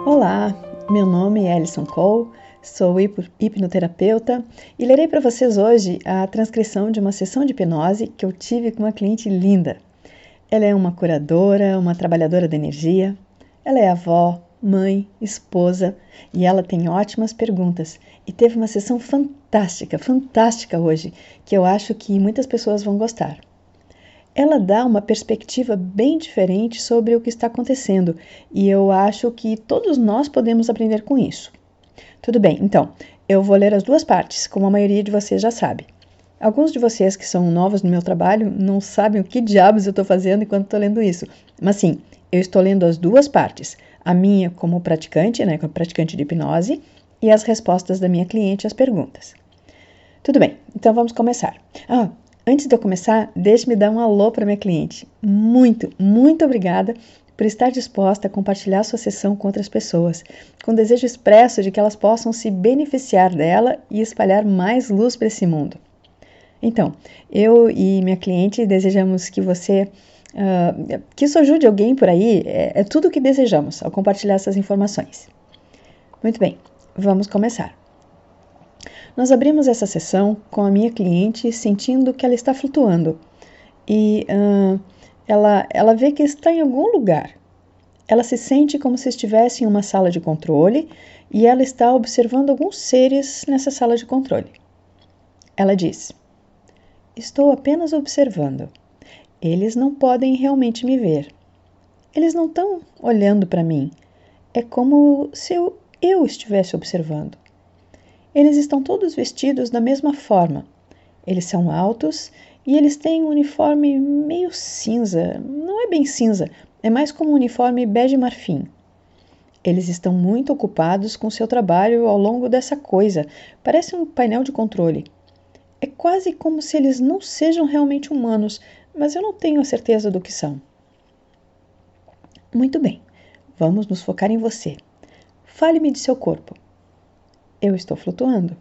Olá, meu nome é Alison Cole, sou hipnoterapeuta e lerei para vocês hoje a transcrição de uma sessão de hipnose que eu tive com uma cliente linda. Ela é uma curadora, uma trabalhadora da energia, ela é avó, mãe, esposa e ela tem ótimas perguntas e teve uma sessão fantástica hoje, que eu acho que muitas pessoas vão gostar. Ela dá uma perspectiva bem diferente sobre o que está acontecendo e eu acho que todos nós podemos aprender com isso. Tudo bem, então, eu vou ler as duas partes, como a maioria de vocês já sabe. Alguns de vocês que são novos no meu trabalho não sabem o que diabos eu estou fazendo enquanto estou lendo isso, mas sim, eu estou lendo as duas partes, a minha como praticante, como praticante de hipnose, e as respostas da minha cliente às perguntas. Tudo bem, então vamos começar. Antes de eu começar, deixe-me dar um alô para minha cliente. Muito obrigada por estar disposta a compartilhar sua sessão com outras pessoas, com o desejo expresso de que elas possam se beneficiar dela e espalhar mais luz para esse mundo. Então, eu e minha cliente desejamos que que isso ajude alguém por aí, é tudo o que desejamos ao compartilhar essas informações. Muito bem, vamos começar. Nós abrimos essa sessão com a minha cliente sentindo que ela está flutuando e ela vê que está em algum lugar. Ela se sente como se estivesse em uma sala de controle e ela está observando alguns seres nessa sala de controle. Ela diz: "Estou apenas observando. Eles não podem realmente me ver. Eles não estão olhando para mim. É como se eu estivesse observando. Eles estão todos vestidos da mesma forma. Eles são altos e eles têm um uniforme meio cinza. Não é bem cinza, é mais como um uniforme bege marfim. Eles estão muito ocupados com seu trabalho ao longo dessa coisa. Parece um painel de controle. É quase como se eles não sejam realmente humanos, mas eu não tenho a certeza do que são." "Muito bem, vamos nos focar em você. Fale-me de seu corpo." "Eu estou flutuando."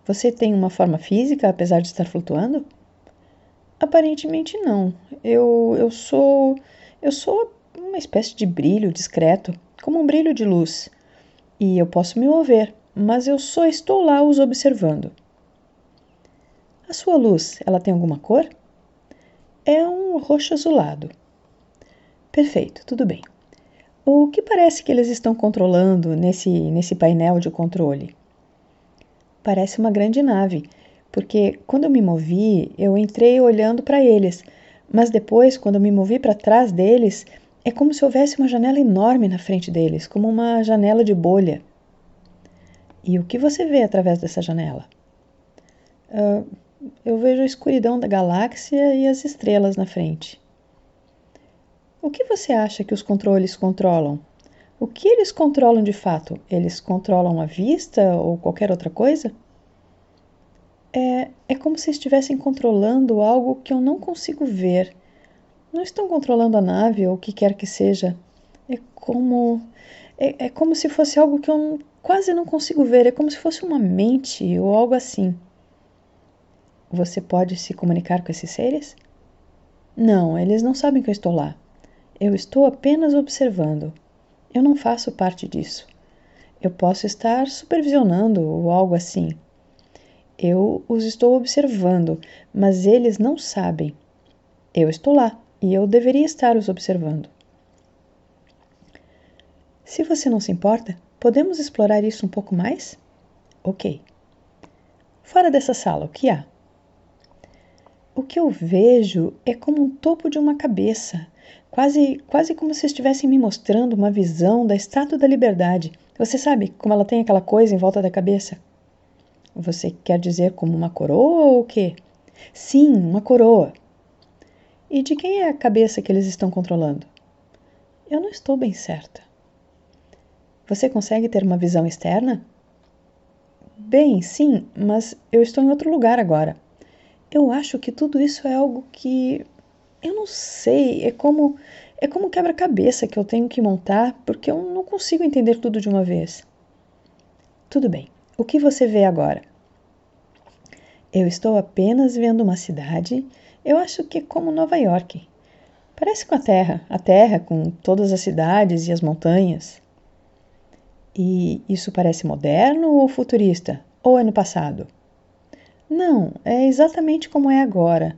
"Você tem uma forma física, apesar de estar flutuando?" "Aparentemente não. Eu sou uma espécie de brilho discreto, como um brilho de luz. E eu posso me mover, mas eu só estou lá os observando." "A sua luz, ela tem alguma cor?" "É um roxo azulado." "Perfeito, tudo bem. O que parece que eles estão controlando nesse painel de controle?" "Parece uma grande nave, porque quando eu me movi, eu entrei olhando para eles, mas depois, quando eu me movi para trás deles, é como se houvesse uma janela enorme na frente deles, como uma janela de bolha." "E o que você vê através dessa janela?" Eu vejo a escuridão da galáxia e as estrelas na frente." "O que você acha que os controles controlam? O que eles controlam de fato? Eles controlam a vista ou qualquer outra coisa?" É como se estivessem controlando algo que eu não consigo ver. Não estão controlando a nave ou o que quer que seja. É como se fosse algo que eu quase não consigo ver. É como se fosse uma mente ou algo assim." "Você pode se comunicar com esses seres?" "Não, eles não sabem que eu estou lá. Eu estou apenas observando. Eu não faço parte disso. Eu posso estar supervisionando ou algo assim. Eu os estou observando, mas eles não sabem. Eu estou lá e eu deveria estar os observando." "Se você não se importa, podemos explorar isso um pouco mais?" "Ok." "Fora dessa sala, o que há?" "O que eu vejo é como um topo de uma cabeça, quase como se estivessem me mostrando uma visão da Estátua da Liberdade. Você sabe como ela tem aquela coisa em volta da cabeça?" "Você quer dizer como uma coroa ou o quê?" "Sim, uma coroa." "E de quem é a cabeça que eles estão controlando?" "Eu não estou bem certa." "Você consegue ter uma visão externa?" "Bem, sim, mas eu estou em outro lugar agora. Eu acho que tudo isso é algo que... eu não sei, é como um quebra-cabeça que eu tenho que montar porque eu não consigo entender tudo de uma vez." "Tudo bem. O que você vê agora?" "Eu estou apenas vendo uma cidade, eu acho que é como Nova York. Parece com a Terra com todas as cidades e as montanhas." E isso parece moderno ou futurista? Ou é no passado? Não, é exatamente como é agora.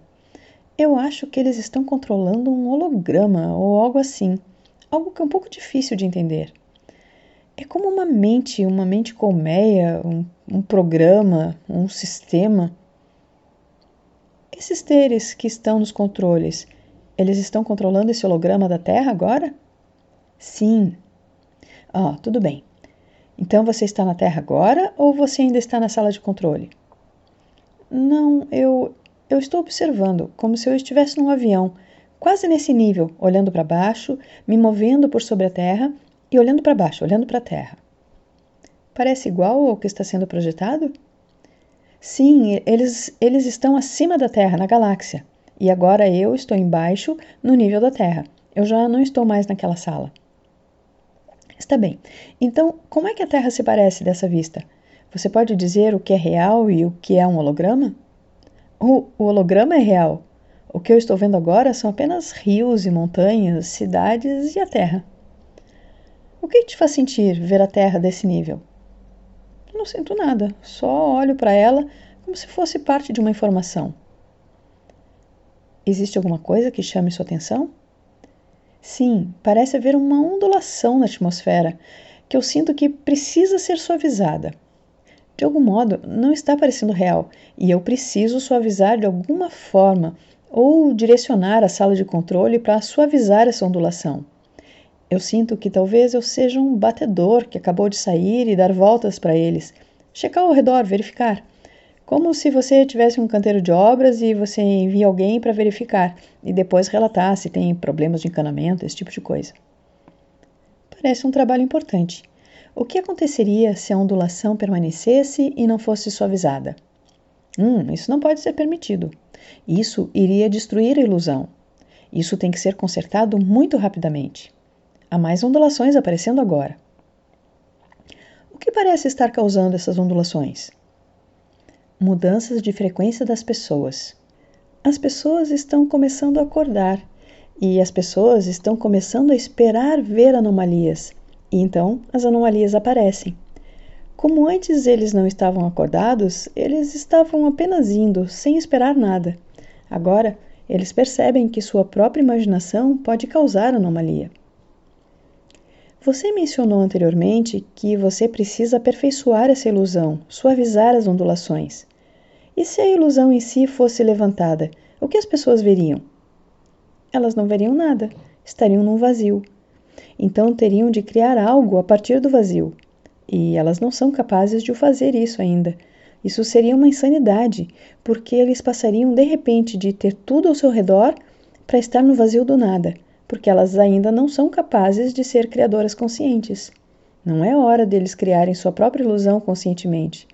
Eu acho que eles estão controlando um holograma ou algo assim. Algo que é um pouco difícil de entender. É como uma mente colmeia, um programa, um sistema. Esses seres que estão nos controles, eles estão controlando esse holograma da Terra agora? Sim. Tudo bem. Então você está na Terra agora ou você ainda está na sala de controle? Não, eu estou observando, como se eu estivesse num avião, quase nesse nível, olhando para baixo, me movendo por sobre a Terra e olhando para baixo, olhando para a Terra. Parece igual ao que está sendo projetado? Sim, eles estão acima da Terra, na galáxia. E agora eu estou embaixo, no nível da Terra. Eu já não estou mais naquela sala. Está bem. Então, como é que a Terra se parece dessa vista? Você pode dizer o que é real e o que é um holograma? O holograma é real. O que eu estou vendo agora são apenas rios e montanhas, cidades e a Terra. O que te faz sentir ver a Terra desse nível? Eu não sinto nada, só olho para ela como se fosse parte de uma informação. Existe alguma coisa que chame sua atenção? Sim, parece haver uma ondulação na atmosfera que eu sinto que precisa ser suavizada. De algum modo, não está parecendo real e eu preciso suavizar de alguma forma ou direcionar a sala de controle para suavizar essa ondulação. Eu sinto que talvez eu seja um batedor que acabou de sair e dar voltas para eles. Checar ao redor, verificar. Como se você tivesse um canteiro de obras e você envia alguém para verificar e depois relatar se tem problemas de encanamento, esse tipo de coisa. Parece um trabalho importante. O que aconteceria se a ondulação permanecesse e não fosse suavizada? Isso não pode ser permitido. Isso iria destruir a ilusão. Isso tem que ser consertado muito rapidamente. Há mais ondulações aparecendo agora. O que parece estar causando essas ondulações? Mudanças de frequência das pessoas. As pessoas estão começando a acordar e as pessoas estão começando a esperar ver anomalias. E então as anomalias aparecem. Como antes eles não estavam acordados, eles estavam apenas indo, sem esperar nada. Agora, eles percebem que sua própria imaginação pode causar anomalia. Você mencionou anteriormente que você precisa aperfeiçoar essa ilusão, suavizar as ondulações. E se a ilusão em si fosse levantada, o que as pessoas veriam? Elas não veriam nada, estariam num vazio. Então teriam de criar algo a partir do vazio. E elas não são capazes de fazer isso ainda. Isso seria uma insanidade, porque eles passariam de repente de ter tudo ao seu redor para estar no vazio do nada, porque elas ainda não são capazes de ser criadoras conscientes. Não é hora deles criarem sua própria ilusão conscientemente.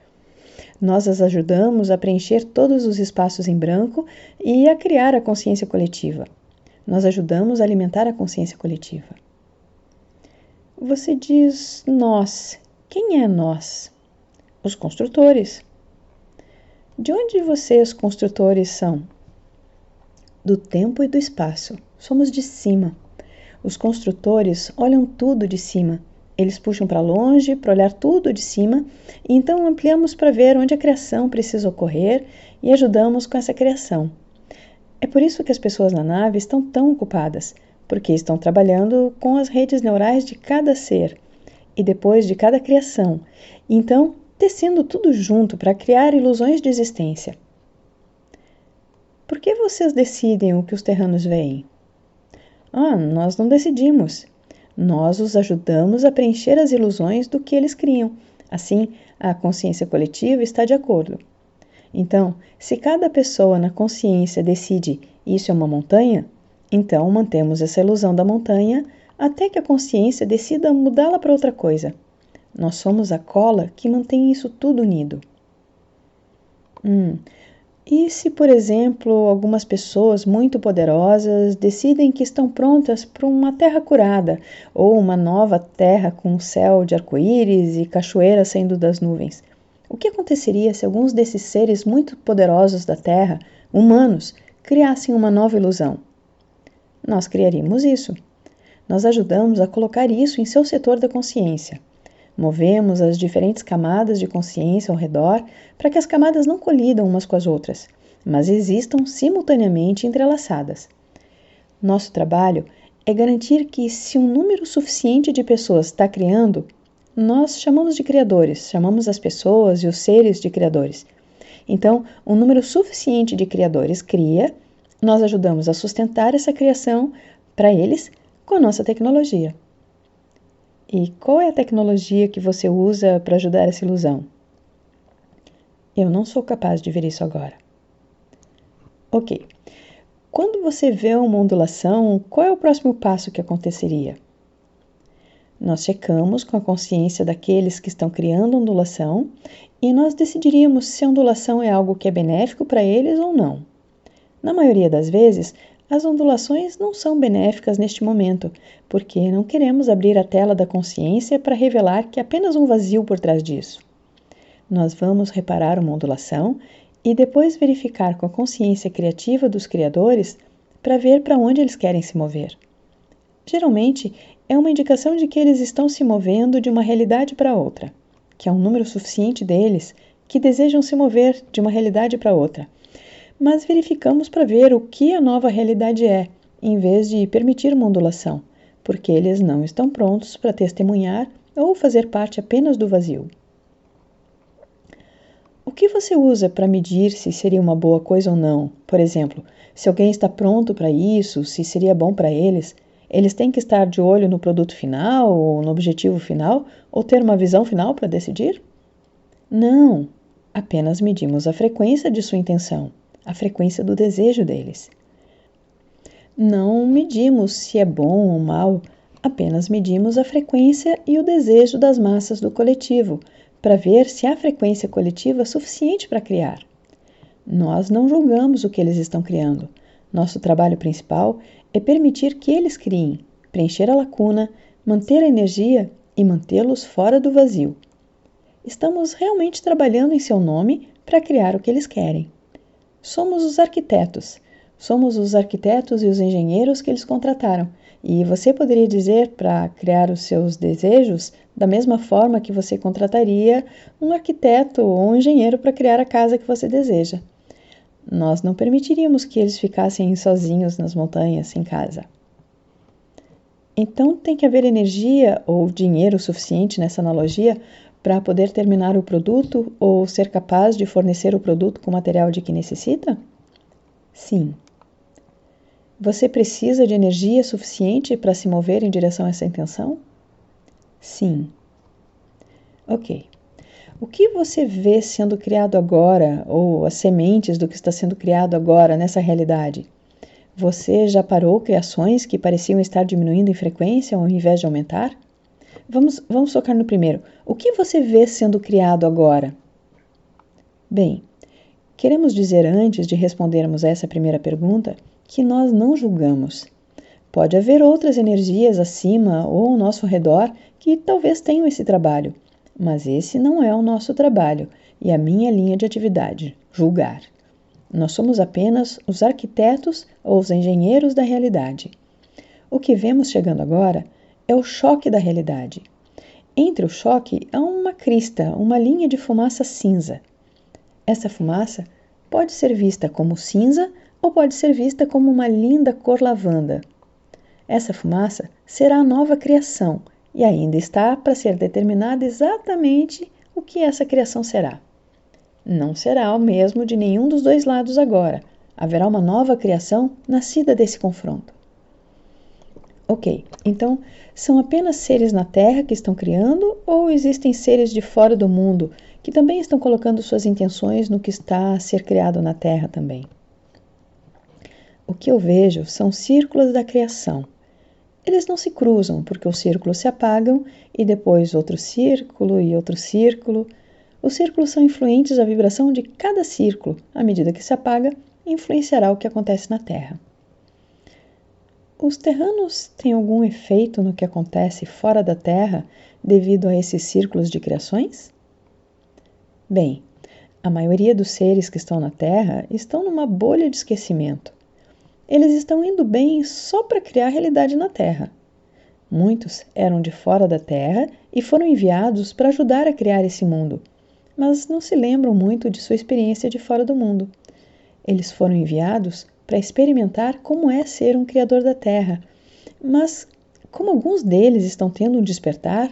Nós as ajudamos a preencher todos os espaços em branco e a criar a consciência coletiva. Nós ajudamos a alimentar a consciência coletiva. Você diz nós. Quem é nós? Os construtores. De onde vocês, construtores, são? Do tempo e do espaço. Somos de cima. Os construtores olham tudo de cima. Eles puxam para longe para olhar tudo de cima e então ampliamos para ver onde a criação precisa ocorrer e ajudamos com essa criação. É por isso que as pessoas na nave estão tão ocupadas, porque estão trabalhando com as redes neurais de cada ser e depois de cada criação, então tecendo tudo junto para criar ilusões de existência. Por que vocês decidem o que os terranos veem? Nós não decidimos. Nós os ajudamos a preencher as ilusões do que eles criam. Assim, a consciência coletiva está de acordo. Então, se cada pessoa na consciência decide isso é uma montanha, então mantemos essa ilusão da montanha até que a consciência decida mudá-la para outra coisa. Nós somos a cola que mantém isso tudo unido. E se, por exemplo, algumas pessoas muito poderosas decidem que estão prontas para uma terra curada ou uma nova terra com um céu de arco-íris e cachoeiras saindo das nuvens? O que aconteceria se alguns desses seres muito poderosos da Terra, humanos, criassem uma nova ilusão? Nós criaríamos isso. Nós ajudamos a colocar isso em seu setor da consciência. movemos as diferentes camadas de consciência ao redor para que as camadas não colidam umas com as outras, mas existam simultaneamente entrelaçadas. Nosso trabalho é garantir que, se um número suficiente de pessoas está criando, nós chamamos de criadores, chamamos as pessoas e os seres de criadores. Então, um número suficiente de criadores cria, nós ajudamos a sustentar essa criação para eles com a nossa tecnologia. E qual é a tecnologia que você usa para ajudar essa ilusão? Eu não sou capaz de ver isso agora. Ok. Quando você vê uma ondulação, qual é o próximo passo que aconteceria? Nós checamos com a consciência daqueles que estão criando ondulação e nós decidiríamos se a ondulação é algo que é benéfico para eles ou não. Na maioria das vezes, as ondulações não são benéficas neste momento, porque não queremos abrir a tela da consciência para revelar que há apenas um vazio por trás disso. Nós vamos reparar uma ondulação e depois verificar com a consciência criativa dos criadores para ver para onde eles querem se mover. Geralmente, é uma indicação de que eles estão se movendo de uma realidade para outra, que há um número suficiente deles que desejam se mover de uma realidade para outra. Mas verificamos para ver o que a nova realidade é, em vez de permitir uma ondulação, porque eles não estão prontos para testemunhar ou fazer parte apenas do vazio. O que você usa para medir se seria uma boa coisa ou não? Por exemplo, se alguém está pronto para isso, se seria bom para eles, eles têm que estar de olho no produto final ou no objetivo final, ou ter uma visão final para decidir? Não, apenas medimos a frequência de sua intenção, a frequência do desejo deles. Não medimos se é bom ou mal, apenas medimos a frequência e o desejo das massas do coletivo, para ver se há frequência coletiva suficiente para criar. Nós não julgamos o que eles estão criando. Nosso trabalho principal é permitir que eles criem, preencher a lacuna, manter a energia e mantê-los fora do vazio. Estamos realmente trabalhando em seu nome para criar o que eles querem. Somos os arquitetos e os engenheiros que eles contrataram, e você poderia dizer para criar os seus desejos da mesma forma que você contrataria um arquiteto ou um engenheiro para criar a casa que você deseja. Nós não permitiríamos que eles ficassem sozinhos nas montanhas, sem casa. Então tem que haver energia ou dinheiro suficiente nessa analogia para poder terminar o produto ou ser capaz de fornecer o produto com o material de que necessita? Sim. Você precisa de energia suficiente para se mover em direção a essa intenção? Sim. Ok. O que você vê sendo criado agora, ou as sementes do que está sendo criado agora nessa realidade? Você já parou criações que pareciam estar diminuindo em frequência ao invés de aumentar? Vamos focar no primeiro. O que você vê sendo criado agora? Bem, queremos dizer antes de respondermos a essa primeira pergunta que nós não julgamos. Pode haver outras energias acima ou ao nosso redor que talvez tenham esse trabalho, mas esse não é o nosso trabalho e a minha linha de atividade, julgar. Nós somos apenas os arquitetos ou os engenheiros da realidade. O que vemos chegando agora é o choque da realidade. Entre o choque há uma crista, uma linha de fumaça cinza. Essa fumaça pode ser vista como cinza ou pode ser vista como uma linda cor lavanda. Essa fumaça será a nova criação e ainda está para ser determinado exatamente o que essa criação será. Não será o mesmo de nenhum dos dois lados agora. Haverá uma nova criação nascida desse confronto. Ok, então são apenas seres na Terra que estão criando ou existem seres de fora do mundo que também estão colocando suas intenções no que está a ser criado na Terra também? O que eu vejo são círculos da criação. Eles não se cruzam porque os círculos se apagam e depois outro círculo e outro círculo. Os círculos são influentes à vibração de cada círculo. À medida que se apaga, influenciará o que acontece na Terra. Os terranos têm algum efeito no que acontece fora da Terra devido a esses círculos de criações? Bem, a maioria dos seres que estão na Terra estão numa bolha de esquecimento. Eles estão indo bem só para criar realidade na Terra. Muitos eram de fora da Terra e foram enviados para ajudar a criar esse mundo, mas não se lembram muito de sua experiência de fora do mundo. Eles foram enviados para experimentar como é ser um criador da Terra, mas como alguns deles estão tendo um despertar,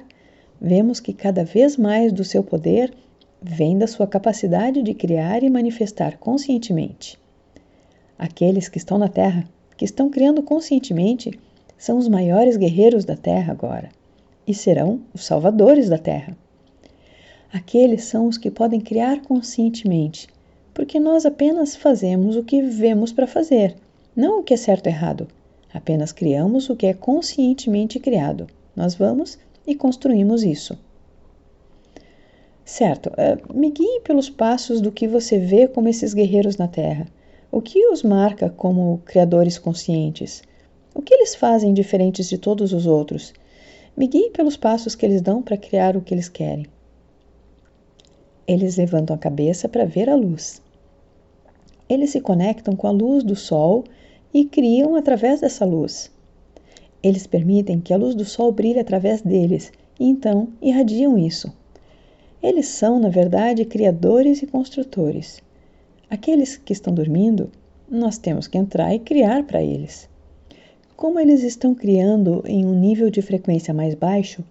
vemos que cada vez mais do seu poder vem da sua capacidade de criar e manifestar conscientemente. Aqueles que estão na Terra, que estão criando conscientemente, são os maiores guerreiros da Terra agora e serão os salvadores da Terra. Aqueles são os que podem criar conscientemente, porque nós apenas fazemos o que vivemos para fazer, não o que é certo ou errado. Apenas criamos o que é conscientemente criado. Nós vamos e construímos isso. Certo, me guie pelos passos do que você vê como esses guerreiros na Terra. O que os marca como criadores conscientes? O que eles fazem diferentes de todos os outros? Me guie pelos passos que eles dão para criar o que eles querem. Eles levantam a cabeça para ver a luz. Eles se conectam com a luz do sol e criam através dessa luz. Eles permitem que a luz do sol brilhe através deles e então irradiam isso. Eles são, na verdade, criadores e construtores. Aqueles que estão dormindo, nós temos que entrar e criar para eles. Como eles estão criando em um nível de frequência mais baixo,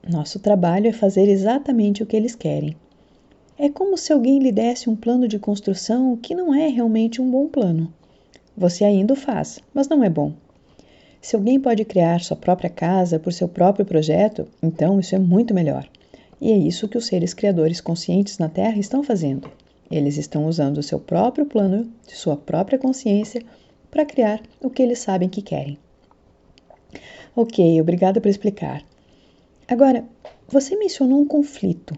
nosso trabalho é fazer exatamente o que eles querem. É como se alguém lhe desse um plano de construção que não é realmente um bom plano. Você ainda o faz, mas não é bom. Se alguém pode criar sua própria casa por seu próprio projeto, então isso é muito melhor. E é isso que os seres criadores conscientes na Terra estão fazendo. Eles estão usando o seu próprio plano, de sua própria consciência, para criar o que eles sabem que querem. Ok, obrigada por explicar. Agora, você mencionou um conflito.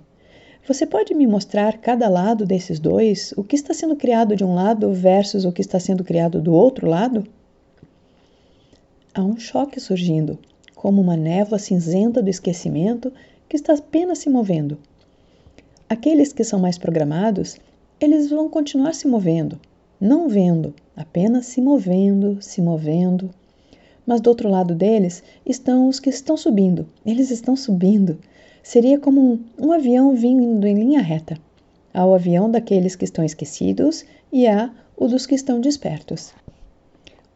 Você pode me mostrar cada lado desses dois? O que está sendo criado de um lado versus o que está sendo criado do outro lado? Há um choque surgindo, como uma névoa cinzenta do esquecimento que está apenas se movendo. Aqueles que são mais programados, eles vão continuar se movendo, não vendo, apenas se movendo, se movendo. Mas do outro lado deles estão os que estão subindo. Eles estão subindo. Seria como um avião vindo em linha reta. Há o avião daqueles que estão esquecidos e há o dos que estão despertos.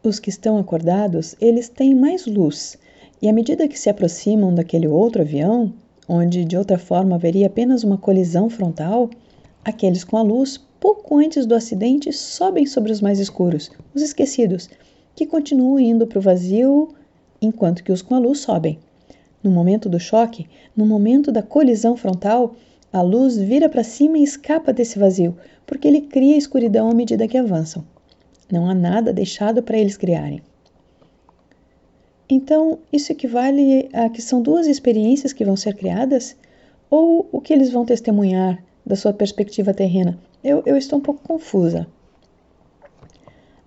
Os que estão acordados, eles têm mais luz, e à medida que se aproximam daquele outro avião, onde de outra forma haveria apenas uma colisão frontal, aqueles com a luz, pouco antes do acidente, sobem sobre os mais escuros, os esquecidos, que continuam indo para o vazio, enquanto que os com a luz sobem. No momento do choque, no momento da colisão frontal, a luz vira para cima e escapa desse vazio, porque ele cria escuridão à medida que avançam. Não há nada deixado para eles criarem. Então, isso equivale a que são duas experiências que vão ser criadas? Ou o que eles vão testemunhar da sua perspectiva terrena? Eu estou um pouco confusa.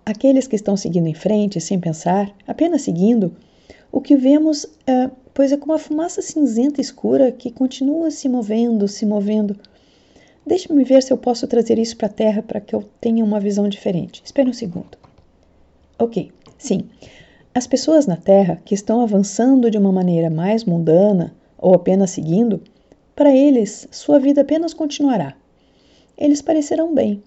Aqueles que estão seguindo em frente, sem pensar, apenas seguindo, o que vemos, pois é como uma fumaça cinzenta escura que continua se movendo, se movendo. Deixe-me ver se eu posso trazer isso para a Terra para que eu tenha uma visão diferente. Espere um segundo. Ok, sim. As pessoas na Terra que estão avançando de uma maneira mais mundana ou apenas seguindo, para eles, sua vida apenas continuará. Eles parecerão bem.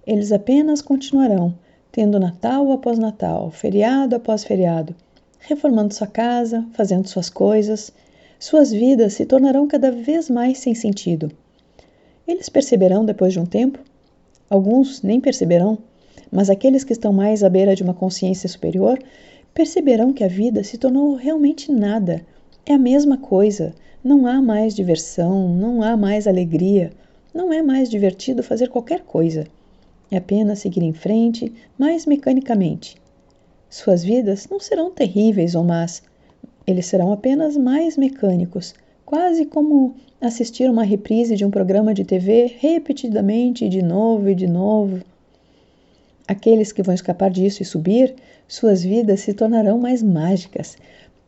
Eles apenas continuarão, tendo Natal após Natal, feriado após feriado, reformando sua casa, fazendo suas coisas. Suas vidas se tornarão cada vez mais sem sentido. Eles perceberão depois de um tempo? Alguns nem perceberão, mas aqueles que estão mais à beira de uma consciência superior perceberão que a vida se tornou realmente nada. É a mesma coisa. Não há mais diversão, não há mais alegria, não é mais divertido fazer qualquer coisa. É apenas seguir em frente, mais mecanicamente. Suas vidas não serão terríveis ou más. Eles serão apenas mais mecânicos, quase como assistir uma reprise de um programa de TV repetidamente, de novo e de novo. Aqueles que vão escapar disso e subir, suas vidas se tornarão mais mágicas.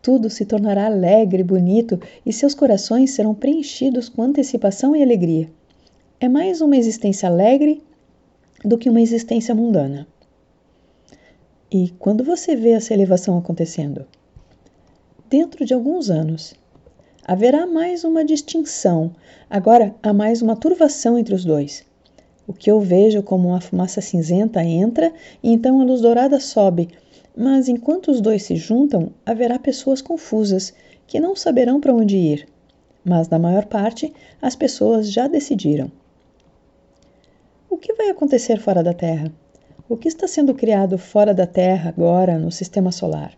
Tudo se tornará alegre, bonito e seus corações serão preenchidos com antecipação e alegria. É mais uma existência alegre do que uma existência mundana. E quando você vê essa elevação acontecendo? dentro de alguns anos. Haverá mais uma distinção, agora há mais uma turvação entre os dois. O que eu vejo como uma fumaça cinzenta entra e então a luz dourada sobe, mas enquanto os dois se juntam, haverá pessoas confusas que não saberão para onde ir. Mas, na maior parte, as pessoas já decidiram. O que vai acontecer fora da Terra? O que está sendo criado fora da Terra agora no Sistema Solar?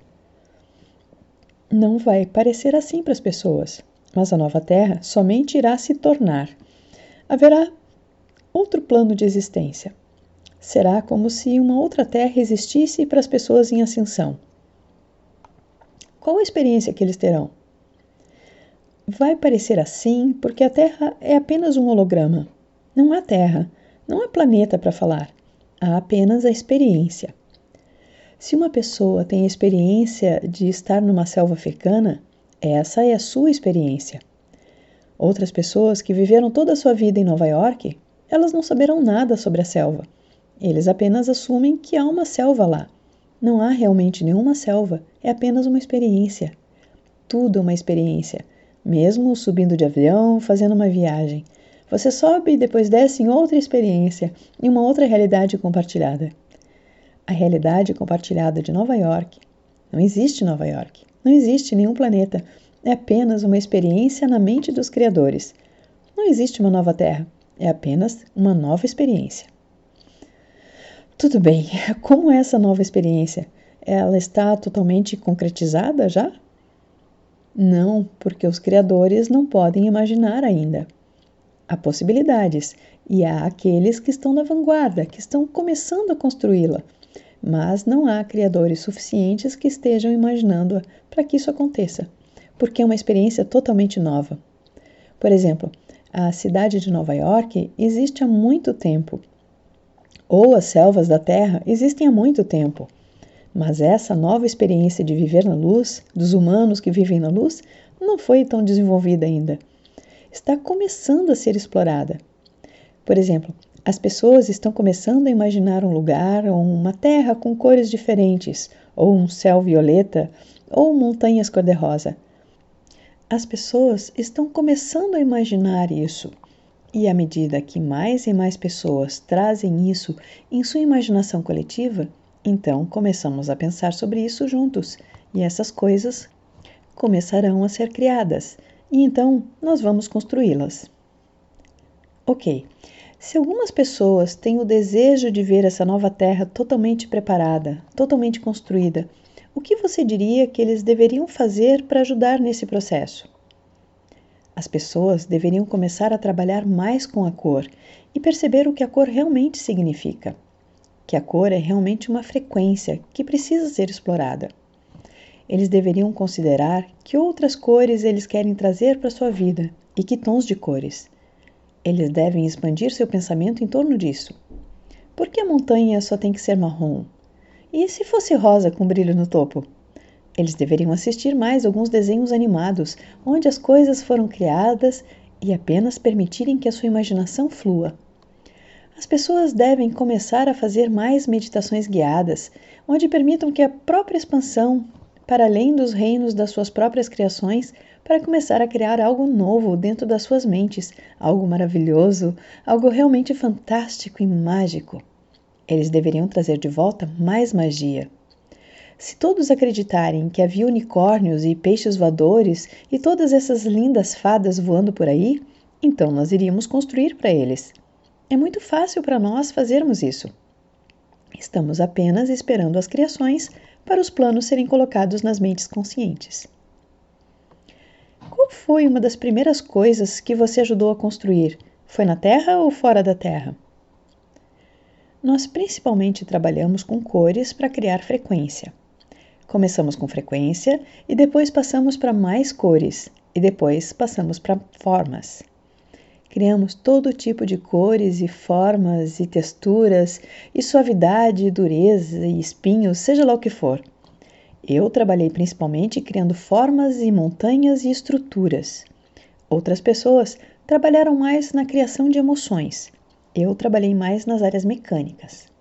Não vai parecer assim para as pessoas, mas a nova Terra somente irá se tornar. Haverá outro plano de existência. Será como se uma outra Terra existisse para as pessoas em ascensão. Qual a experiência que eles terão? Vai parecer assim porque a Terra é apenas um holograma. Não há Terra, não há planeta para falar. Há apenas a experiência. Se uma pessoa tem a experiência de estar numa selva africana, essa é a sua experiência. Outras pessoas que viveram toda a sua vida em Nova York, elas não saberão nada sobre a selva. Eles apenas assumem que há uma selva lá. Não há realmente nenhuma selva, é apenas uma experiência. Tudo é uma experiência, mesmo subindo de avião, fazendo uma viagem. Você sobe e depois desce em outra experiência, em uma outra realidade compartilhada. A realidade compartilhada de Nova York. Não existe Nova York. Não existe nenhum planeta. É apenas uma experiência na mente dos criadores. Não existe uma nova Terra. É apenas uma nova experiência. Tudo bem. Como é essa nova experiência? Ela está totalmente concretizada já? Não, porque os criadores não podem imaginar ainda. Há possibilidades, e há aqueles que estão na vanguarda, que estão começando a construí-la. Mas não há criadores suficientes que estejam imaginando-a para que isso aconteça, porque é uma experiência totalmente nova. Por exemplo, a cidade de Nova York existe há muito tempo, ou as selvas da Terra existem há muito tempo, mas essa nova experiência de viver na luz, dos humanos que vivem na luz, não foi tão desenvolvida ainda. Está começando a ser explorada. Por exemplo, as pessoas estão começando a imaginar um lugar ou uma terra com cores diferentes, ou um céu violeta, ou montanhas cor-de-rosa. As pessoas estão começando a imaginar isso. E à medida que mais e mais pessoas trazem isso em sua imaginação coletiva, então começamos a pensar sobre isso juntos, e essas coisas começarão a ser criadas, e então nós vamos construí-las. Ok. Se algumas pessoas têm o desejo de ver essa nova terra totalmente preparada, totalmente construída, o que você diria que eles deveriam fazer para ajudar nesse processo? As pessoas deveriam começar a trabalhar mais com a cor e perceber o que a cor realmente significa. Que a cor é realmente uma frequência que precisa ser explorada. Eles deveriam considerar que outras cores eles querem trazer para sua vida e que tons de cores. Eles devem expandir seu pensamento em torno disso. Por que a montanha só tem que ser marrom? E se fosse rosa com brilho no topo? Eles deveriam assistir mais alguns desenhos animados, onde as coisas foram criadas e apenas permitirem que a sua imaginação flua. As pessoas devem começar a fazer mais meditações guiadas, onde permitam que a própria expansão, para além dos reinos das suas próprias criações, para começar a criar algo novo dentro das suas mentes, algo maravilhoso, algo realmente fantástico e mágico. Eles deveriam trazer de volta mais magia. Se todos acreditarem que havia unicórnios e peixes voadores e todas essas lindas fadas voando por aí, então nós iríamos construir para eles. É muito fácil para nós fazermos isso. Estamos apenas esperando as criações para os planos serem colocados nas mentes conscientes. Qual foi uma das primeiras coisas que você ajudou a construir? Foi na Terra ou fora da Terra? Nós principalmente trabalhamos com cores para criar frequência. Começamos com frequência e depois passamos para mais cores e depois passamos para formas. Criamos todo tipo de cores e formas e texturas e suavidade, dureza e espinhos, seja lá o que for. Eu trabalhei principalmente criando formas e montanhas e estruturas. Outras pessoas trabalharam mais na criação de emoções. Eu trabalhei mais nas áreas mecânicas.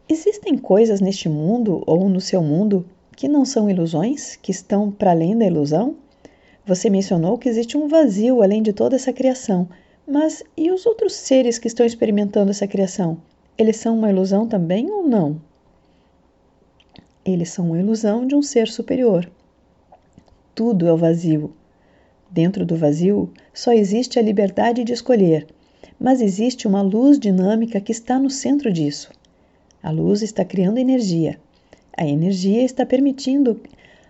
Existem coisas neste mundo ou no seu mundo que não são ilusões, que estão para além da ilusão? Você mencionou que existe um vazio além de toda essa criação, mas e os outros seres que estão experimentando essa criação? Eles são uma ilusão também ou não? Eles são uma ilusão de um ser superior. Tudo é o vazio. Dentro do vazio só existe a liberdade de escolher, mas existe uma luz dinâmica que está no centro disso. A luz está criando energia. A energia está permitindo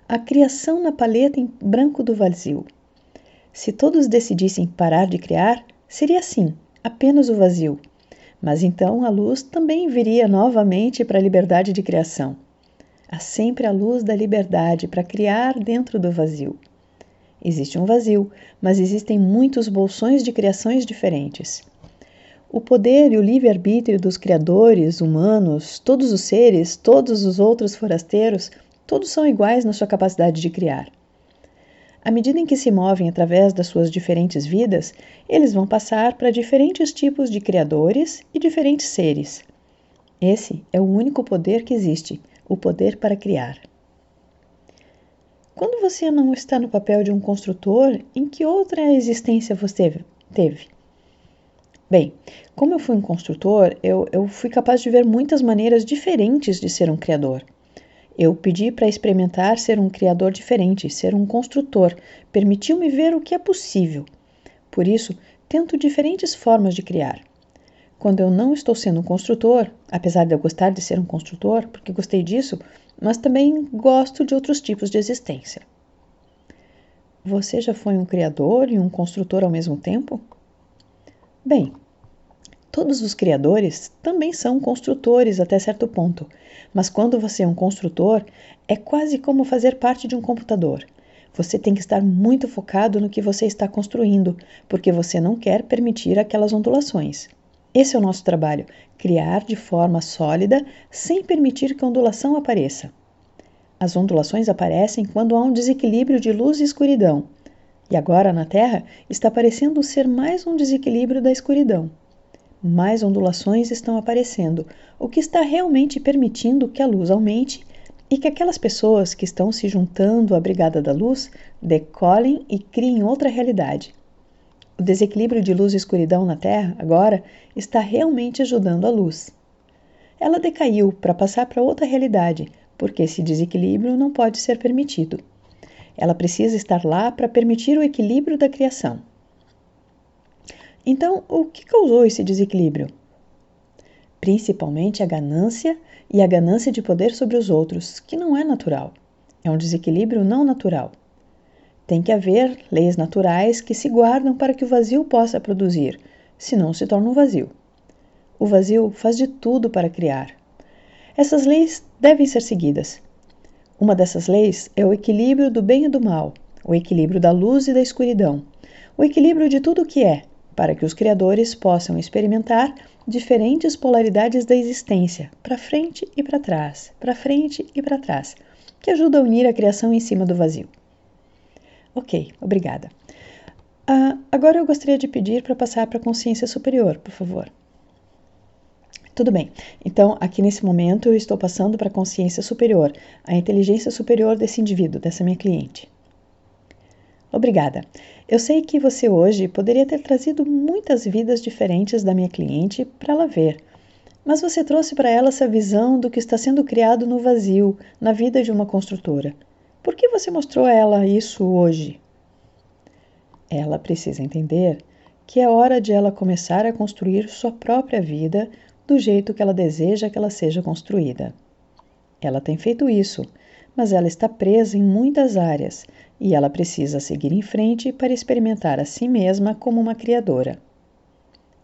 a criação na paleta em branco do vazio. Se todos decidissem parar de criar, seria assim, apenas o vazio. Mas então a luz também viria novamente para a liberdade de criação. Há sempre a luz da liberdade para criar dentro do vazio. Existe um vazio, mas existem muitos bolsões de criações diferentes. O poder e o livre-arbítrio dos criadores, humanos, todos os seres, todos os outros forasteiros, todos são iguais na sua capacidade de criar. À medida em que se movem através das suas diferentes vidas, eles vão passar para diferentes tipos de criadores e diferentes seres. Esse é o único poder que existe, o poder para criar. Quando você não está no papel de um construtor, em que outra existência você teve? Bem, como eu fui um construtor, eu fui capaz de ver muitas maneiras diferentes de ser um criador. Eu pedi para experimentar ser um criador diferente, ser um construtor, permitiu-me ver o que é possível. Por isso, tento diferentes formas de criar. Quando eu não estou sendo um construtor, apesar de eu gostar de ser um construtor, porque gostei disso, mas também gosto de outros tipos de existência. Você já foi um criador e um construtor ao mesmo tempo? Bem, todos os criadores também são construtores até certo ponto, mas quando você é um construtor, é quase como fazer parte de um computador. Você tem que estar muito focado no que você está construindo, porque você não quer permitir aquelas ondulações. Esse é o nosso trabalho, criar de forma sólida, sem permitir que a ondulação apareça. As ondulações aparecem quando há um desequilíbrio de luz e escuridão. E agora, na Terra, está parecendo ser mais um desequilíbrio da escuridão. Mais ondulações estão aparecendo, o que está realmente permitindo que a luz aumente e que aquelas pessoas que estão se juntando à Brigada da Luz decolem e criem outra realidade. O desequilíbrio de luz e escuridão na Terra, agora, está realmente ajudando a luz. Ela decaiu para passar para outra realidade, porque esse desequilíbrio não pode ser permitido. Ela precisa estar lá para permitir o equilíbrio da criação. Então, o que causou esse desequilíbrio? Principalmente a ganância e a ganância de poder sobre os outros, que não é natural. É um desequilíbrio não natural. Tem que haver leis naturais que se guardam para que o vazio possa produzir, senão se torna um vazio. O vazio faz de tudo para criar. Essas leis devem ser seguidas. Uma dessas leis é o equilíbrio do bem e do mal, o equilíbrio da luz e da escuridão, o equilíbrio de tudo o que é, para que os criadores possam experimentar diferentes polaridades da existência, para frente e para trás, que ajuda a unir a criação em cima do vazio. Ok, obrigada. Agora eu gostaria de pedir para passar para a consciência superior, por favor. Tudo bem, então aqui nesse momento eu estou passando para a consciência superior, a inteligência superior desse indivíduo, dessa minha cliente. Obrigada. Eu sei que você hoje poderia ter trazido muitas vidas diferentes da minha cliente para ela ver, mas você trouxe para ela essa visão do que está sendo criado no vazio, na vida de uma construtora. Por que você mostrou a ela isso hoje? Ela precisa entender que é hora de ela começar a construir sua própria vida do jeito que ela deseja que ela seja construída. Ela tem feito isso, mas ela está presa em muitas áreas e ela precisa seguir em frente para experimentar a si mesma como uma criadora.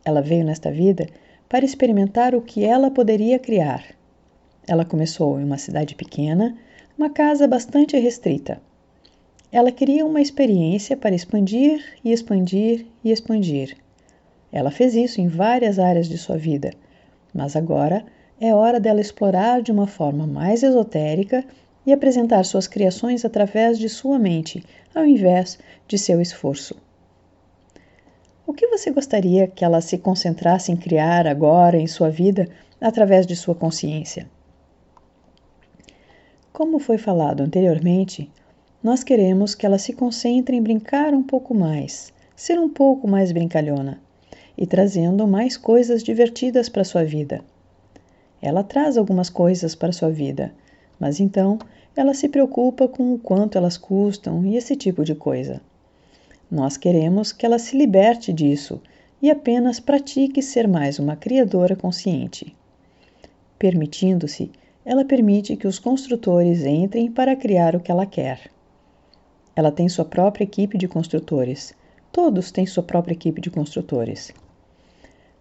Ela veio nesta vida para experimentar o que ela poderia criar. Ela começou em uma cidade pequena, uma casa bastante restrita. Ela queria uma experiência para expandir e expandir e expandir. Ela fez isso em várias áreas de sua vida, mas agora é hora dela explorar de uma forma mais esotérica e apresentar suas criações através de sua mente, ao invés de seu esforço. O que você gostaria que ela se concentrasse em criar agora em sua vida através de sua consciência? Como foi falado anteriormente, nós queremos que ela se concentre em brincar um pouco mais, ser um pouco mais brincalhona e trazendo mais coisas divertidas para sua vida. Ela traz algumas coisas para sua vida, mas então ela se preocupa com o quanto elas custam e esse tipo de coisa. Nós queremos que ela se liberte disso e apenas pratique ser mais uma criadora consciente. Permitindo-se, ela permite que os construtores entrem para criar o que ela quer. Ela tem sua própria equipe de construtores. Todos têm sua própria equipe de construtores.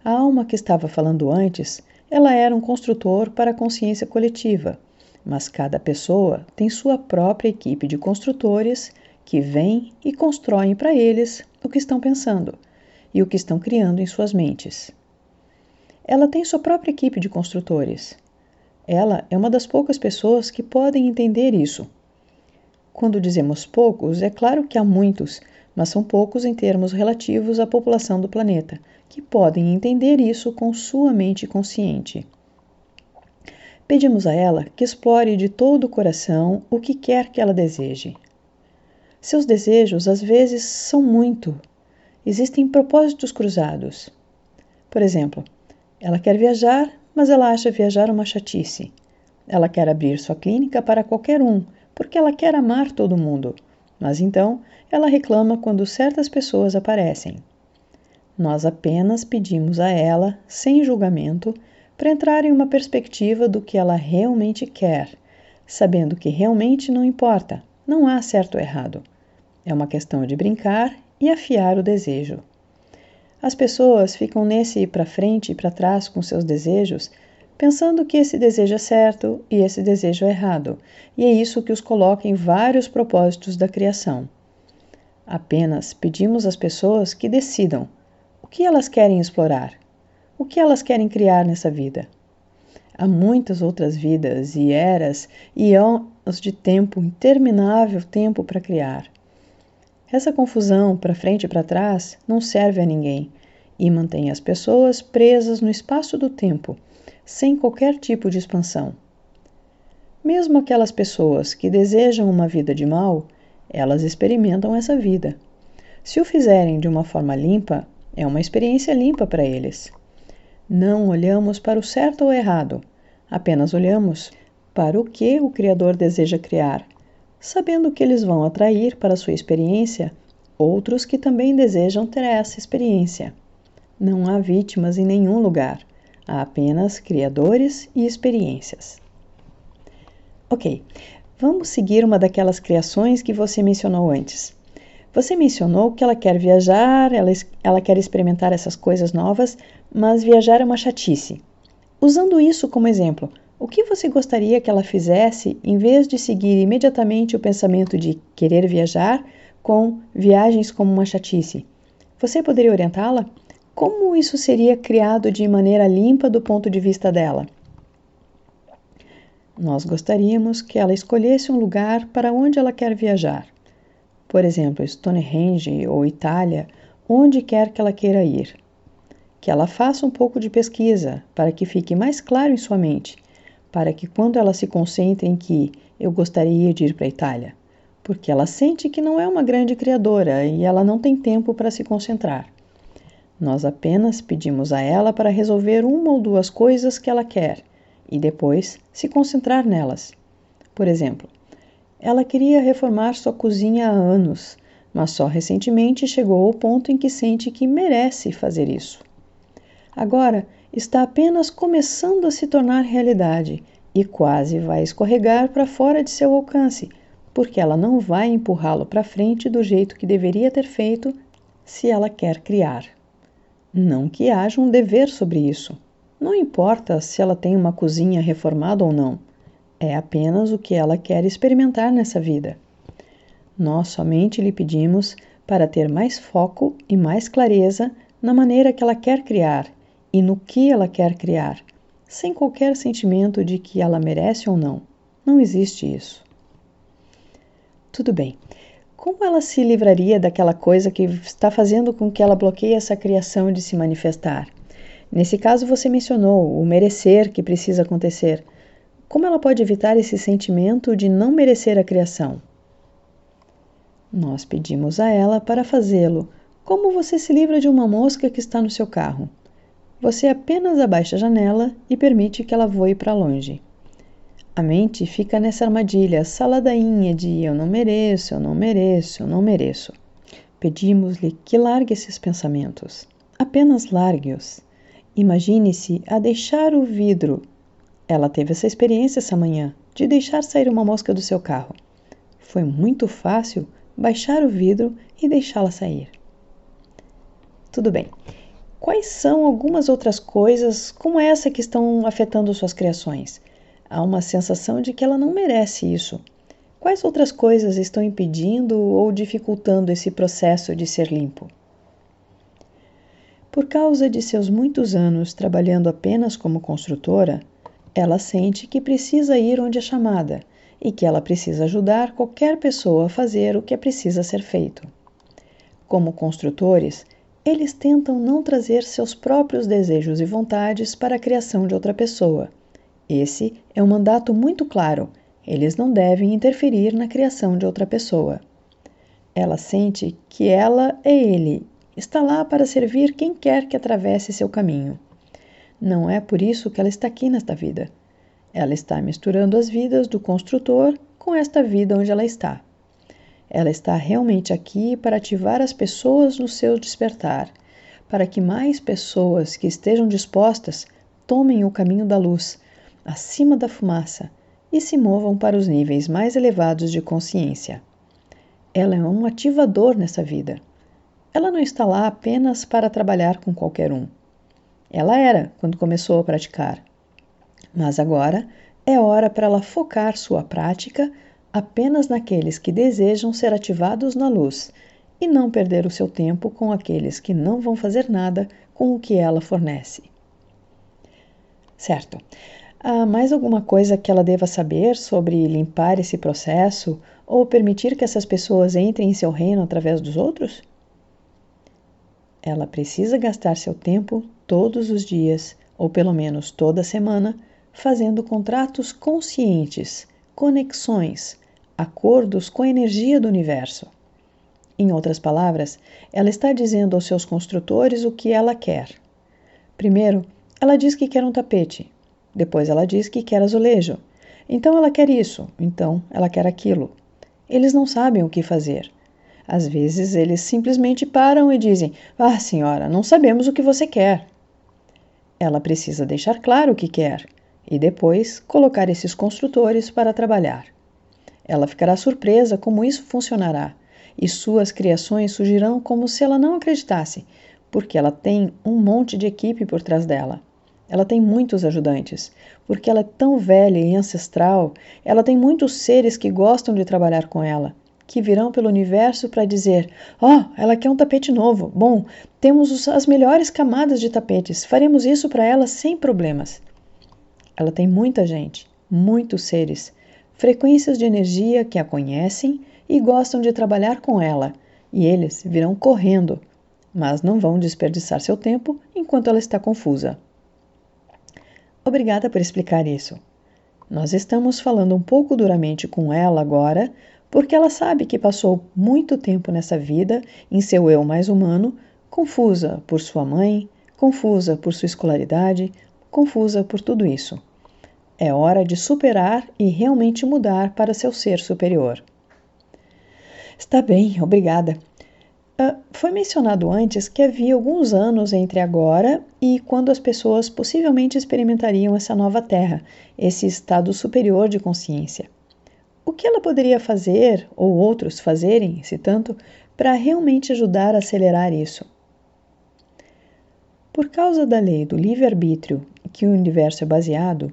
A alma que estava falando antes, ela era um construtor para a consciência coletiva, mas cada pessoa tem sua própria equipe de construtores que vêm e constroem para eles o que estão pensando e o que estão criando em suas mentes. Ela tem sua própria equipe de construtores. Ela é uma das poucas pessoas que podem entender isso. Quando dizemos poucos, é claro que há muitos, mas são poucos em termos relativos à população do planeta, que podem entender isso com sua mente consciente. Pedimos a ela que explore de todo o coração o que quer que ela deseje. Seus desejos, às vezes, são muito. Existem propósitos cruzados. Por exemplo, ela quer viajar, mas ela acha viajar uma chatice. Ela quer abrir sua clínica para qualquer um, porque ela quer amar todo mundo. Mas então, ela reclama quando certas pessoas aparecem. Nós apenas pedimos a ela, sem julgamento, para entrar em uma perspectiva do que ela realmente quer, sabendo que realmente não importa, não há certo ou errado. É uma questão de brincar e afiar o desejo. As pessoas ficam nesse ir para frente e para trás com seus desejos, pensando que esse desejo é certo e esse desejo é errado, e é isso que os coloca em vários propósitos da criação. Apenas pedimos às pessoas que decidam o que elas querem explorar, o que elas querem criar nessa vida. Há muitas outras vidas e eras e anos de tempo, interminável tempo para criar. Essa confusão para frente e para trás não serve a ninguém e mantém as pessoas presas no espaço do tempo, sem qualquer tipo de expansão. Mesmo aquelas pessoas que desejam uma vida de mal, elas experimentam essa vida. Se o fizerem de uma forma limpa, é uma experiência limpa para eles. Não olhamos para o certo ou errado, apenas olhamos para o que o Criador deseja criar, sabendo que eles vão atrair para sua experiência outros que também desejam ter essa experiência. Não há vítimas em nenhum lugar, há apenas criadores e experiências. Ok, vamos seguir uma daquelas criações que você mencionou antes. Você mencionou que ela quer viajar, ela quer experimentar essas coisas novas, mas viajar é uma chatice. Usando isso como exemplo, o que você gostaria que ela fizesse em vez de seguir imediatamente o pensamento de querer viajar com viagens como uma chatice? Você poderia orientá-la? Como isso seria criado de maneira limpa do ponto de vista dela? Nós gostaríamos que ela escolhesse um lugar para onde ela quer viajar. Por exemplo, Stonehenge ou Itália, onde quer que ela queira ir. Que ela faça um pouco de pesquisa para que fique mais claro em sua mente, para que quando ela se concentre em que eu gostaria de ir para a Itália, porque ela sente que não é uma grande criadora e ela não tem tempo para se concentrar. Nós apenas pedimos a ela para resolver uma ou duas coisas que ela quer e depois se concentrar nelas. Por exemplo, ela queria reformar sua cozinha há anos, mas só recentemente chegou ao ponto em que sente que merece fazer isso. Agora está apenas começando a se tornar realidade e quase vai escorregar para fora de seu alcance, porque ela não vai empurrá-lo para frente do jeito que deveria ter feito se ela quer criar. Não que haja um dever sobre isso. Não importa se ela tem uma cozinha reformada ou não. É apenas o que ela quer experimentar nessa vida. Nós somente lhe pedimos para ter mais foco e mais clareza na maneira que ela quer criar e no que ela quer criar, sem qualquer sentimento de que ela merece ou não. Não existe isso. Tudo bem. Como ela se livraria daquela coisa que está fazendo com que ela bloqueie essa criação de se manifestar? Nesse caso, você mencionou o merecer que precisa acontecer. como ela pode evitar esse sentimento de não merecer a criação? Nós pedimos a ela para fazê-lo, como você se livra de uma mosca que está no seu carro. Você apenas abaixa a janela e permite que ela voe para longe. A mente fica nessa armadilha, saladainha de eu não mereço, eu não mereço, eu não mereço. Pedimos-lhe que largue esses pensamentos. Apenas largue-os. Imagine-se a deixar o vidro. Ela teve essa experiência essa manhã, de deixar sair uma mosca do seu carro. Foi muito fácil baixar o vidro e deixá-la sair. Tudo bem. Quais são algumas outras coisas como essa que estão afetando suas criações? Há uma sensação de que ela não merece isso. Quais outras coisas estão impedindo ou dificultando esse processo de ser limpo? Por causa de seus muitos anos trabalhando apenas como construtora, ela sente que precisa ir onde é chamada e que ela precisa ajudar qualquer pessoa a fazer o que precisa ser feito. Como construtores, eles tentam não trazer seus próprios desejos e vontades para a criação de outra pessoa. Esse é um mandato muito claro. Eles não devem interferir na criação de outra pessoa. Ela sente que ela é ele, está lá para servir quem quer que atravesse seu caminho. Não é por isso que ela está aqui nesta vida. Ela está misturando as vidas do construtor com esta vida onde ela está. Ela está realmente aqui para ativar as pessoas no seu despertar, para que mais pessoas que estejam dispostas tomem o caminho da luz, acima da fumaça, e se movam para os níveis mais elevados de consciência. Ela é um ativador nessa vida. Ela não está lá apenas para trabalhar com qualquer um. Ela era quando começou a praticar. Mas agora é hora para ela focar sua prática apenas naqueles que desejam ser ativados na luz e não perder o seu tempo com aqueles que não vão fazer nada com o que ela fornece. Certo. Há mais alguma coisa que ela deva saber sobre limpar esse processo ou permitir que essas pessoas entrem em seu reino através dos outros? Ela precisa gastar seu tempo todos os dias, ou pelo menos toda semana, fazendo contratos conscientes, conexões, acordos com a energia do universo. Em outras palavras, ela está dizendo aos seus construtores o que ela quer. Primeiro, ela diz que quer um tapete. Depois ela diz que quer azulejo. Então ela quer isso, então ela quer aquilo. Eles não sabem o que fazer. Às vezes eles simplesmente param e dizem: "Ah, senhora, não sabemos o que você quer." Ela precisa deixar claro o que quer e depois colocar esses construtores para trabalhar. Ela ficará surpresa como isso funcionará e suas criações surgirão como se ela não acreditasse, porque ela tem um monte de equipe por trás dela. Ela tem muitos ajudantes, porque ela é tão velha e ancestral, ela tem muitos seres que gostam de trabalhar com ela, que virão pelo universo para dizer: ela quer um tapete novo. Bom, temos as melhores camadas de tapetes, faremos isso para ela sem problemas. Ela tem muita gente, muitos seres, frequências de energia que a conhecem e gostam de trabalhar com ela, e eles virão correndo, mas não vão desperdiçar seu tempo enquanto ela está confusa. Obrigada por explicar isso. Nós estamos falando um pouco duramente com ela agora, porque ela sabe que passou muito tempo nessa vida, em seu eu mais humano, confusa por sua mãe, confusa por sua escolaridade, confusa por tudo isso. É hora de superar e realmente mudar para seu ser superior. Está bem, obrigada. Foi mencionado antes que havia alguns anos entre agora e quando as pessoas possivelmente experimentariam essa nova terra, esse estado superior de consciência. O que ela poderia fazer, ou outros fazerem, se tanto, para realmente ajudar a acelerar isso? Por causa da lei do livre-arbítrio que o universo é baseado,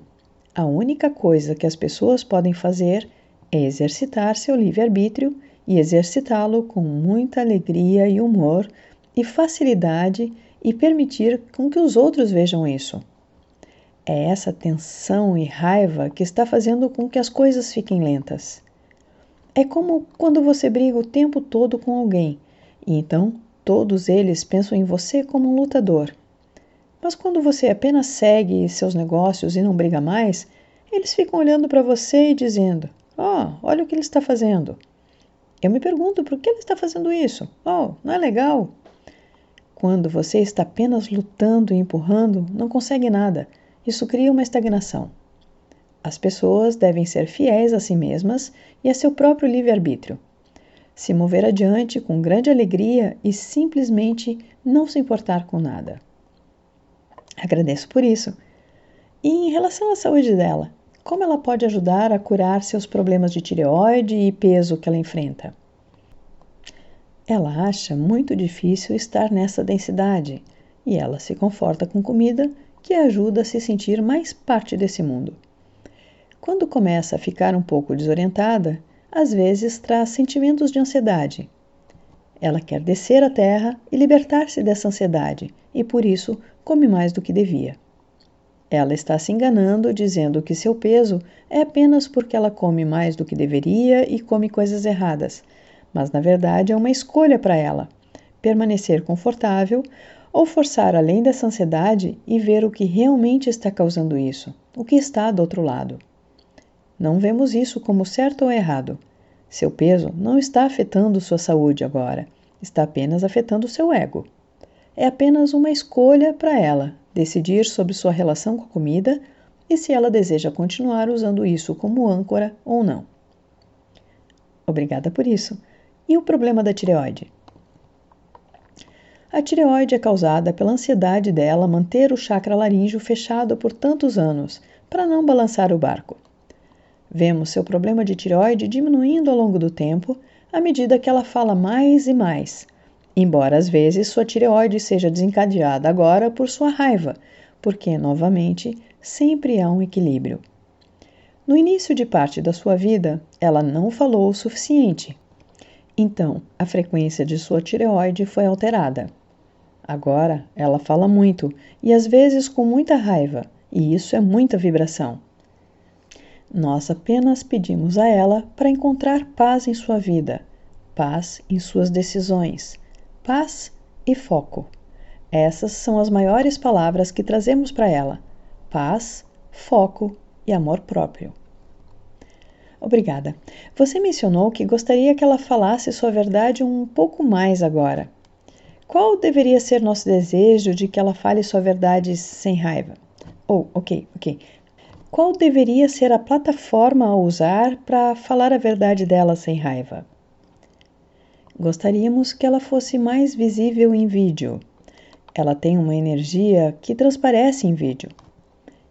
a única coisa que as pessoas podem fazer é exercitar seu livre-arbítrio e exercitá-lo com muita alegria e humor e facilidade e permitir com que os outros vejam isso. É essa tensão e raiva que está fazendo com que as coisas fiquem lentas. É como quando você briga o tempo todo com alguém, e então todos eles pensam em você como um lutador. Mas quando você apenas segue seus negócios e não briga mais, Eles ficam olhando para você e dizendo: "Oh, olha o que ele está fazendo." Eu me pergunto por que ele está fazendo isso. Oh, não é legal? Quando você está apenas lutando e empurrando, não consegue nada. Isso cria uma estagnação. As pessoas devem ser fiéis a si mesmas e a seu próprio livre-arbítrio. Se mover adiante com grande alegria e simplesmente não se importar com nada. Agradeço por isso. E em relação à saúde dela, como ela pode ajudar a curar seus problemas de tireoide e peso que ela enfrenta? Ela acha muito difícil estar nessa densidade e ela se conforta com comida que a ajuda a se sentir mais parte desse mundo. Quando começa a ficar um pouco desorientada, às vezes traz sentimentos de ansiedade. Ela quer descer à terra e libertar-se dessa ansiedade e, por isso, come mais do que devia. Ela está se enganando dizendo que seu peso é apenas porque ela come mais do que deveria e come coisas erradas, mas na verdade é uma escolha para ela, permanecer confortável ou forçar além dessa ansiedade e ver o que realmente está causando isso, o que está do outro lado. Não vemos isso como certo ou errado. Seu peso não está afetando sua saúde agora, está apenas afetando seu ego. É apenas uma escolha para ela decidir sobre sua relação com a comida e se ela deseja continuar usando isso como âncora ou não. Obrigada por isso. E o problema da tireoide? A tireoide é causada pela ansiedade dela manter o chakra laríngeo fechado por tantos anos, para não balançar o barco. Vemos seu problema de tireoide diminuindo ao longo do tempo, à medida que ela fala mais e mais, embora às vezes sua tireoide seja desencadeada agora por sua raiva, porque, novamente, sempre há um equilíbrio. No início de parte da sua vida, ela não falou o suficiente. Então, a frequência de sua tireoide foi alterada. Agora, ela fala muito e às vezes com muita raiva, e isso é muita vibração. Nós apenas pedimos a ela para encontrar paz em sua vida, paz em suas decisões, paz e foco. Essas são as maiores palavras que trazemos para ela: paz, foco e amor próprio. Obrigada. Você mencionou que gostaria que ela falasse sua verdade um pouco mais agora. Qual deveria ser nosso desejo de que ela fale sua verdade sem raiva? Ok. Qual deveria ser a plataforma a usar para falar a verdade dela sem raiva? Gostaríamos que ela fosse mais visível em vídeo. Ela tem uma energia que transparece em vídeo.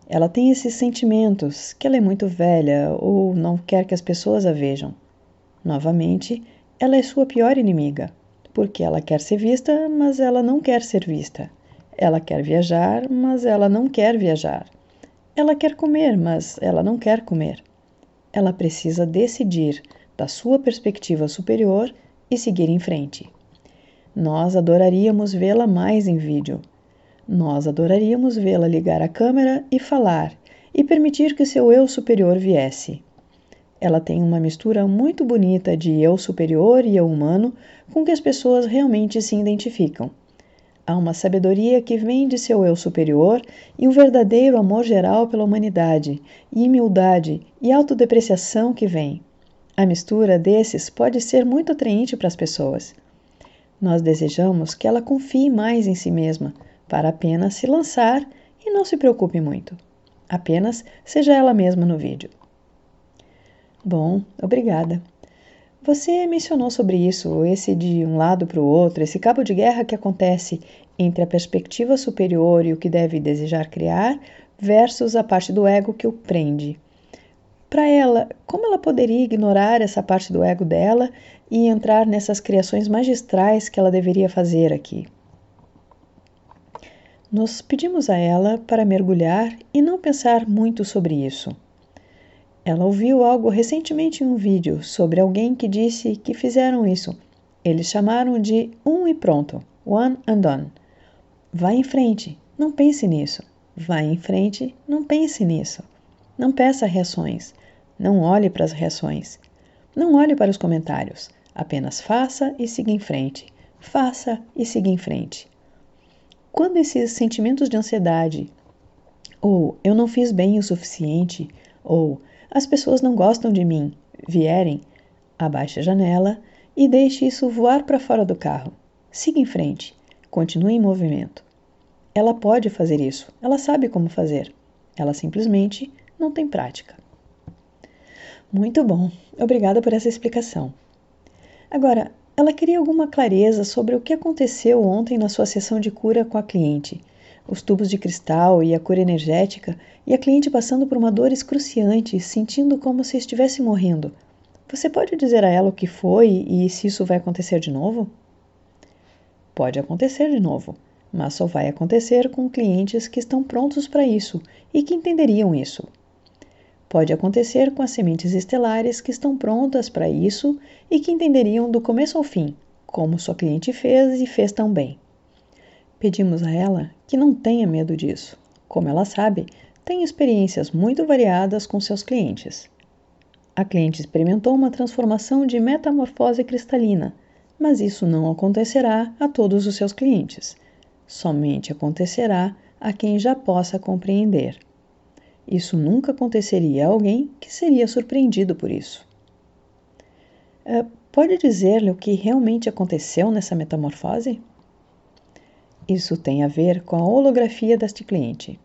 Ela tem esses sentimentos que ela é muito velha ou não quer que as pessoas a vejam. Novamente, ela é sua pior inimiga, porque ela quer ser vista, mas ela não quer ser vista. Ela quer viajar, mas ela não quer viajar. Ela quer comer, mas ela não quer comer. Ela precisa decidir da sua perspectiva superior e seguir em frente. Nós adoraríamos vê-la mais em vídeo. Nós adoraríamos vê-la ligar a câmera e falar, e permitir que seu eu superior viesse. Ela tem uma mistura muito bonita de eu superior e eu humano com que as pessoas realmente se identificam. Há uma sabedoria que vem de seu eu superior e um verdadeiro amor geral pela humanidade, e humildade e autodepreciação que vem. A mistura desses pode ser muito atraente para as pessoas. Nós desejamos que ela confie mais em si mesma, para apenas se lançar e não se preocupe muito. Apenas seja ela mesma no vídeo. Bom, obrigada. Você mencionou sobre isso, esse de um lado para o outro, esse cabo de guerra que acontece entre a perspectiva superior e o que deve desejar criar, versus a parte do ego que o prende. Para ela, como ela poderia ignorar essa parte do ego dela e entrar nessas criações magistrais que ela deveria fazer aqui? Nós pedimos a ela para mergulhar e não pensar muito sobre isso. Ela ouviu algo recentemente em um vídeo sobre alguém que disse que fizeram isso. Eles chamaram de um e pronto, one and done. Vá em frente, não pense nisso. Vá em frente, não pense nisso. Não peça reações. Não olhe para as reações. Não olhe para os comentários. Apenas faça e siga em frente. Faça e siga em frente. Quando esses sentimentos de ansiedade, ou eu não fiz bem o suficiente, ou as pessoas não gostam de mim, vierem, abaixe a janela e deixe isso voar para fora do carro. Siga em frente, continue em movimento. Ela pode fazer isso, ela sabe como fazer. Ela simplesmente não tem prática. Muito bom, obrigada por essa explicação. Agora, ela queria alguma clareza sobre o que aconteceu ontem na sua sessão de cura com a cliente. Os tubos de cristal e a cura energética, e a cliente passando por uma dor excruciante, sentindo como se estivesse morrendo. Você pode dizer a ela o que foi e se isso vai acontecer de novo? Pode acontecer de novo, mas só vai acontecer com clientes que estão prontos para isso e que entenderiam isso. Pode acontecer com as sementes estelares que estão prontas para isso e que entenderiam do começo ao fim, como sua cliente fez e fez tão bem. Pedimos a ela que não tenha medo disso. Como ela sabe, tem experiências muito variadas com seus clientes. A cliente experimentou uma transformação de metamorfose cristalina, mas isso não acontecerá a todos os seus clientes. Somente acontecerá a quem já possa compreender. Isso nunca aconteceria a alguém que seria surpreendido por isso. Pode dizer-lhe o que realmente aconteceu nessa metamorfose? Isso tem a ver com a holografia deste cliente.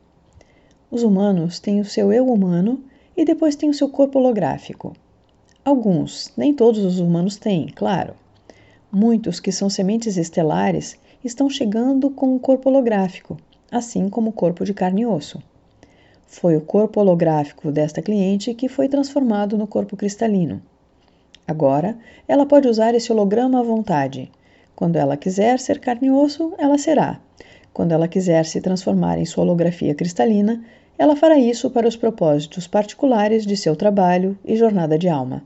Os humanos têm o seu eu humano e depois têm o seu corpo holográfico. Alguns, nem todos os humanos têm, claro. Muitos que são sementes estelares estão chegando com o corpo holográfico, assim como o corpo de carne e osso. Foi o corpo holográfico desta cliente que foi transformado no corpo cristalino. Agora, ela pode usar esse holograma à vontade. Quando ela quiser ser carne e osso, ela será. Quando ela quiser se transformar em sua holografia cristalina, ela fará isso para os propósitos particulares de seu trabalho e jornada de alma.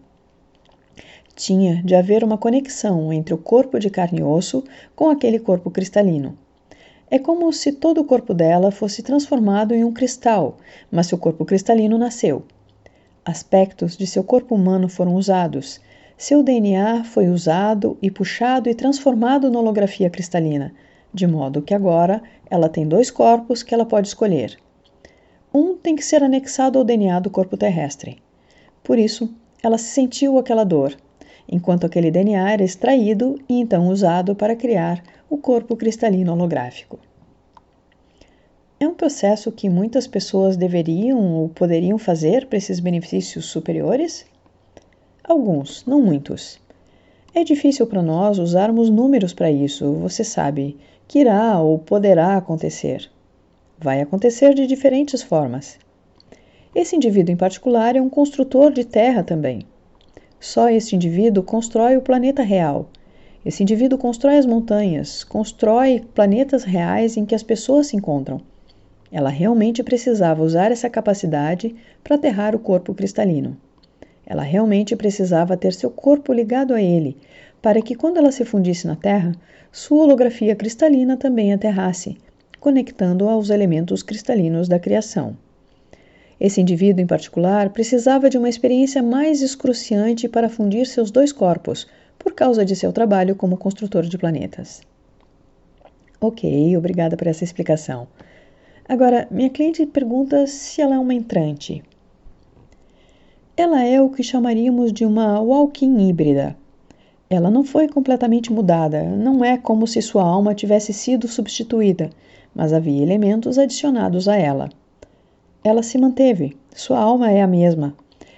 Tinha de haver uma conexão entre o corpo de carne e osso com aquele corpo cristalino. É como se todo o corpo dela fosse transformado em um cristal, mas seu corpo cristalino nasceu. Aspectos de seu corpo humano foram usados. Seu DNA foi usado e puxado e transformado na holografia cristalina, de modo que agora ela tem 2 corpos que ela pode escolher. Um tem que ser anexado ao DNA do corpo terrestre. Por isso, ela sentiu aquela dor, enquanto aquele DNA era extraído e então usado para criar o corpo cristalino holográfico. É um processo que muitas pessoas deveriam ou poderiam fazer para esses benefícios superiores? Alguns, não muitos. É difícil para nós usarmos números para isso, você sabe, que irá ou poderá acontecer. Vai acontecer de diferentes formas. Esse indivíduo em particular é um construtor de terra também. Só este indivíduo constrói o planeta real. Esse indivíduo constrói as montanhas, constrói planetas reais em que as pessoas se encontram. Ela realmente precisava usar essa capacidade para aterrar o corpo cristalino. Ela realmente precisava ter seu corpo ligado a ele, para que quando ela se fundisse na Terra, sua holografia cristalina também aterrasse, conectando-a aos elementos cristalinos da criação. Esse indivíduo em particular precisava de uma experiência mais excruciante para fundir seus 2 corpos, por causa de seu trabalho como construtor de planetas. Ok, obrigada por essa explicação. Agora, minha cliente pergunta se ela é uma entrante. Ela é o que chamaríamos de uma walk-in híbrida. Ela não foi completamente mudada, não é como se sua alma tivesse sido substituída, mas havia elementos adicionados a ela. Ela se manteve, sua alma é a mesma,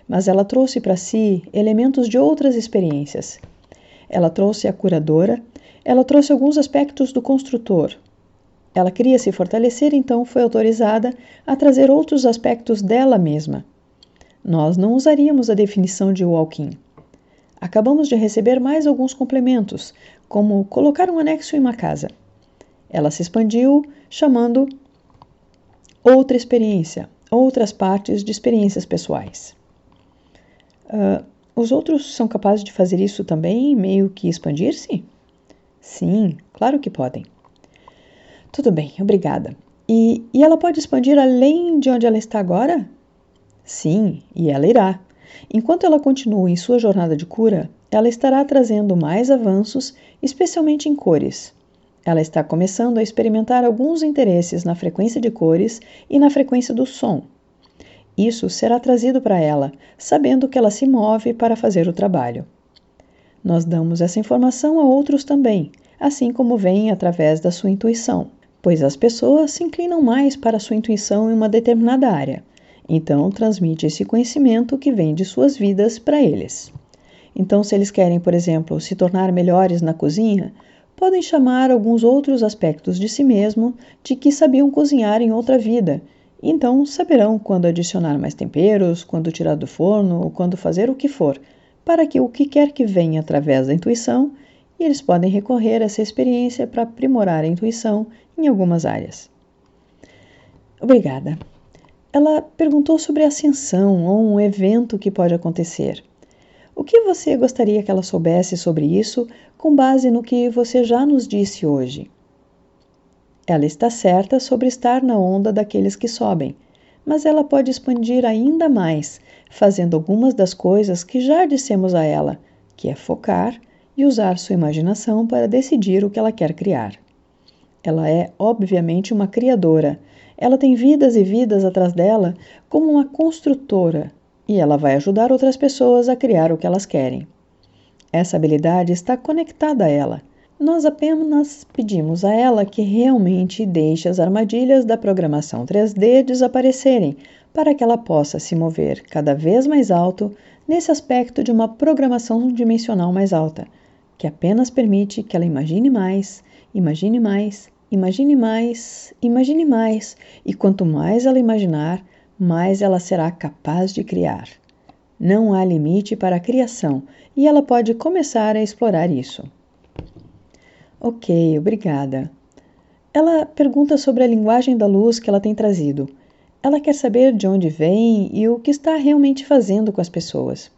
mas ela trouxe para si elementos de outras experiências. Ela trouxe a curadora, ela trouxe alguns aspectos do construtor. Ela queria se fortalecer, então foi autorizada a trazer outros aspectos dela mesma. Nós não usaríamos a definição de walk-in. Acabamos de receber mais alguns complementos, como colocar um anexo em uma casa. Ela se expandiu, chamando outra experiência, outras partes de experiências pessoais. Os outros são capazes de fazer isso também, meio que expandir-se? Sim, claro que podem. Tudo bem, obrigada. E ela pode expandir além de onde ela está agora? Sim, e ela irá. Enquanto ela continua em sua jornada de cura, ela estará trazendo mais avanços, especialmente em cores. Ela está começando a experimentar alguns interesses na frequência de cores e na frequência do som. Isso será trazido para ela, sabendo que ela se move para fazer o trabalho. Nós damos essa informação a outros também, assim como vem através da sua intuição, pois as pessoas se inclinam mais para a sua intuição em uma determinada área. Então, transmite esse conhecimento que vem de suas vidas para eles. Então, se eles querem, por exemplo, se tornar melhores na cozinha, podem chamar alguns outros aspectos de si mesmo de que sabiam cozinhar em outra vida. Então, saberão quando adicionar mais temperos, quando tirar do forno ou quando fazer o que for, para que o que quer que venha através da intuição, e eles podem recorrer a essa experiência para aprimorar a intuição em algumas áreas. Obrigada. Ela perguntou sobre a ascensão ou um evento que pode acontecer. O que você gostaria que ela soubesse sobre isso com base no que você já nos disse hoje? Ela está certa sobre estar na onda daqueles que sobem, mas ela pode expandir ainda mais, fazendo algumas das coisas que já dissemos a ela, que é focar e usar sua imaginação para decidir o que ela quer criar. Ela é, obviamente, uma criadora. Ela tem vidas e vidas atrás dela como uma construtora, e ela vai ajudar outras pessoas a criar o que elas querem. Essa habilidade está conectada a ela. Nós apenas pedimos a ela que realmente deixe as armadilhas da programação 3D desaparecerem, para que ela possa se mover cada vez mais alto nesse aspecto de uma programação dimensional mais alta, que apenas permite que ela imagine mais, imagine mais, imagine mais, imagine mais, e quanto mais ela imaginar, mais ela será capaz de criar. Não há limite para a criação, e ela pode começar a explorar isso. Ok, obrigada. Ela pergunta sobre a linguagem da luz que ela tem trazido. Ela quer saber de onde vem e o que está realmente fazendo com as pessoas.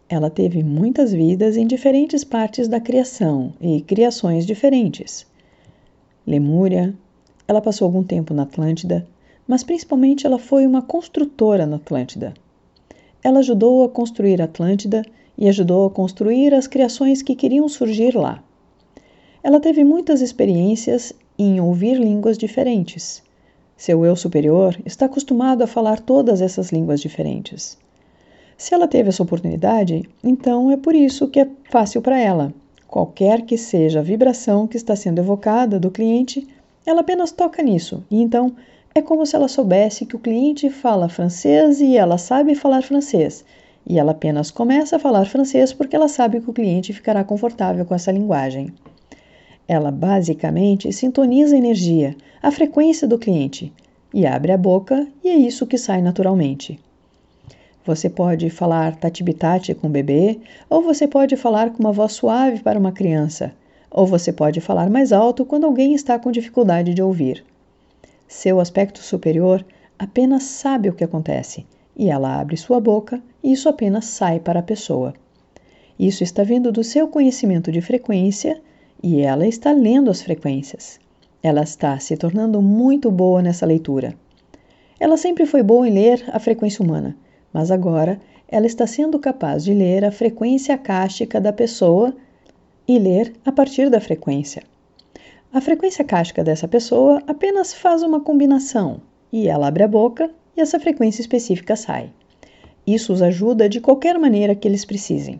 Ela teve muitas vidas em diferentes partes da criação e criações diferentes. Lemúria, ela passou algum tempo na Atlântida, mas principalmente ela foi uma construtora na Atlântida. Ela ajudou a construir a Atlântida e ajudou a construir as criações que queriam surgir lá. Ela teve muitas experiências em ouvir línguas diferentes. Seu eu superior está acostumado a falar todas essas línguas diferentes. Se ela teve essa oportunidade, então é por isso que é fácil para ela. Qualquer que seja a vibração que está sendo evocada do cliente, ela apenas toca nisso, e então é como se ela soubesse que o cliente fala francês e ela sabe falar francês, e ela apenas começa a falar francês porque ela sabe que o cliente ficará confortável com essa linguagem. Ela basicamente sintoniza a energia, a frequência do cliente, e abre a boca, e é isso que sai naturalmente. Você pode falar tati-bitati com o bebê, ou você pode falar com uma voz suave para uma criança, ou você pode falar mais alto quando alguém está com dificuldade de ouvir. Seu aspecto superior apenas sabe o que acontece, e ela abre sua boca e isso apenas sai para a pessoa. Isso está vindo do seu conhecimento de frequência e ela está lendo as frequências. Ela está se tornando muito boa nessa leitura. Ela sempre foi boa em ler a frequência humana, mas agora ela está sendo capaz de ler a frequência akáshica da pessoa e ler a partir da frequência. A frequência akáshica dessa pessoa apenas faz uma combinação e ela abre a boca e essa frequência específica sai. Isso os ajuda de qualquer maneira que eles precisem.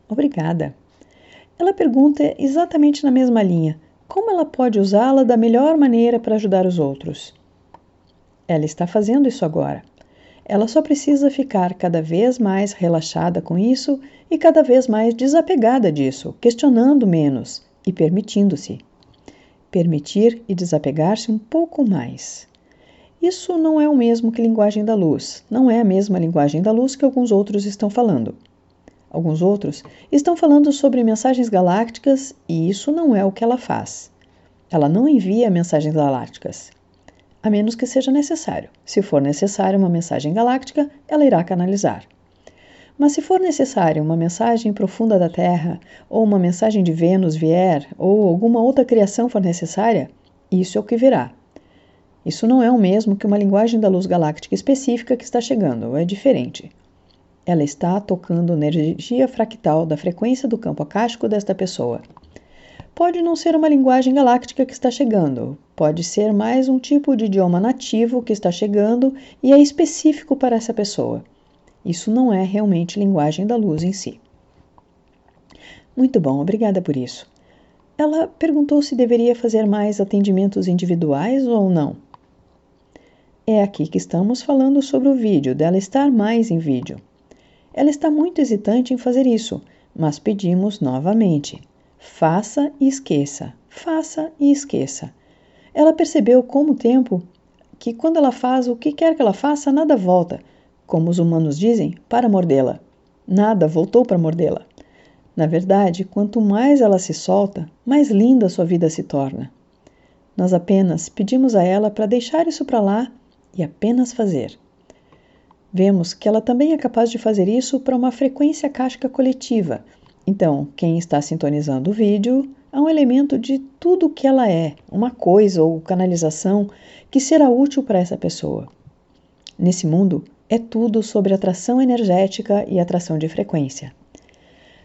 Obrigada. Ela pergunta exatamente na mesma linha, como ela pode usá-la da melhor maneira para ajudar os outros? Ela está fazendo isso agora. Ela só precisa ficar cada vez mais relaxada com isso e cada vez mais desapegada disso, questionando menos e permitindo-se. Permitir e desapegar-se um pouco mais. Isso não é o mesmo que linguagem da luz, não é a mesma linguagem da luz que alguns outros estão falando. Alguns outros estão falando sobre mensagens galácticas e isso não é o que ela faz. Ela não envia mensagens galácticas, a menos que seja necessário. Se for necessário uma mensagem galáctica, ela irá canalizar. Mas se for necessário uma mensagem profunda da Terra, ou uma mensagem de Vênus vier, ou alguma outra criação for necessária, isso é o que virá. Isso não é o mesmo que uma linguagem da luz galáctica específica que está chegando, é diferente. Ela está tocando a energia fractal da frequência do campo akáshico desta pessoa. pode não ser uma linguagem galáctica que está chegando, pode ser mais um tipo de idioma nativo que está chegando e é específico para essa pessoa. Isso não é realmente linguagem da luz em si. Muito bom, obrigada por isso. Ela perguntou se deveria fazer mais atendimentos individuais ou não. É aqui que estamos falando sobre o vídeo, dela estar mais em vídeo. Ela está muito hesitante em fazer isso, mas pedimos novamente. Faça e esqueça. Faça e esqueça. Ela percebeu com o tempo que quando ela faz o que quer que ela faça, nada volta. Como os humanos dizem, para mordê-la. Nada voltou para mordê-la. Na verdade, quanto mais ela se solta, mais linda sua vida se torna. Nós apenas pedimos a ela para deixar isso para lá e apenas fazer. Vemos que ela também é capaz de fazer isso para uma frequência akáshica coletiva. Então, quem está sintonizando o vídeo há um elemento de tudo o que ela é, uma coisa ou canalização que será útil para essa pessoa. Nesse mundo, é tudo sobre atração energética e atração de frequência.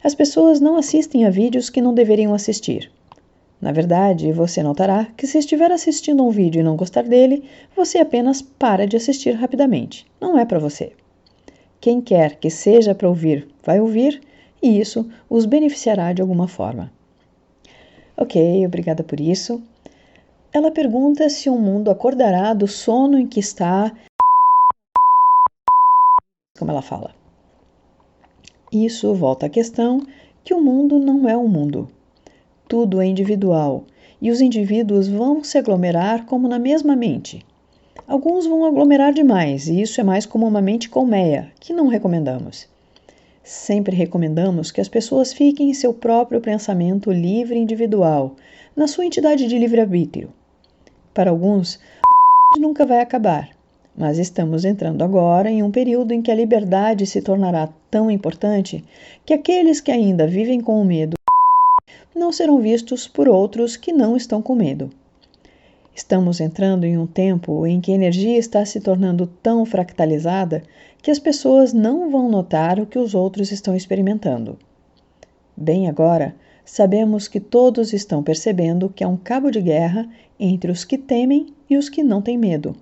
As pessoas não assistem a vídeos que não deveriam assistir. Na verdade, você notará que se estiver assistindo a um vídeo e não gostar dele, você apenas para de assistir rapidamente. Não é para você. Quem quer que seja para ouvir, vai ouvir, e isso os beneficiará de alguma forma. Ok, obrigada por isso. Ela pergunta se o mundo acordará do sono em que está, como ela fala. Isso volta à questão que o mundo não é um mundo. Tudo é individual e os indivíduos vão se aglomerar como na mesma mente. Alguns vão aglomerar demais e isso é mais como uma mente colmeia, que não recomendamos. Sempre recomendamos que as pessoas fiquem em seu próprio pensamento livre e individual, na sua entidade de livre-arbítrio. Para alguns, nunca vai acabar, mas estamos entrando agora em um período em que a liberdade se tornará tão importante que aqueles que ainda vivem com o medo não serão vistos por outros que não estão com medo. Estamos entrando em um tempo em que a energia está se tornando tão fractalizada que as pessoas não vão notar o que os outros estão experimentando. Bem agora, sabemos que todos estão percebendo que há um cabo de guerra entre os que temem e os que não têm medo.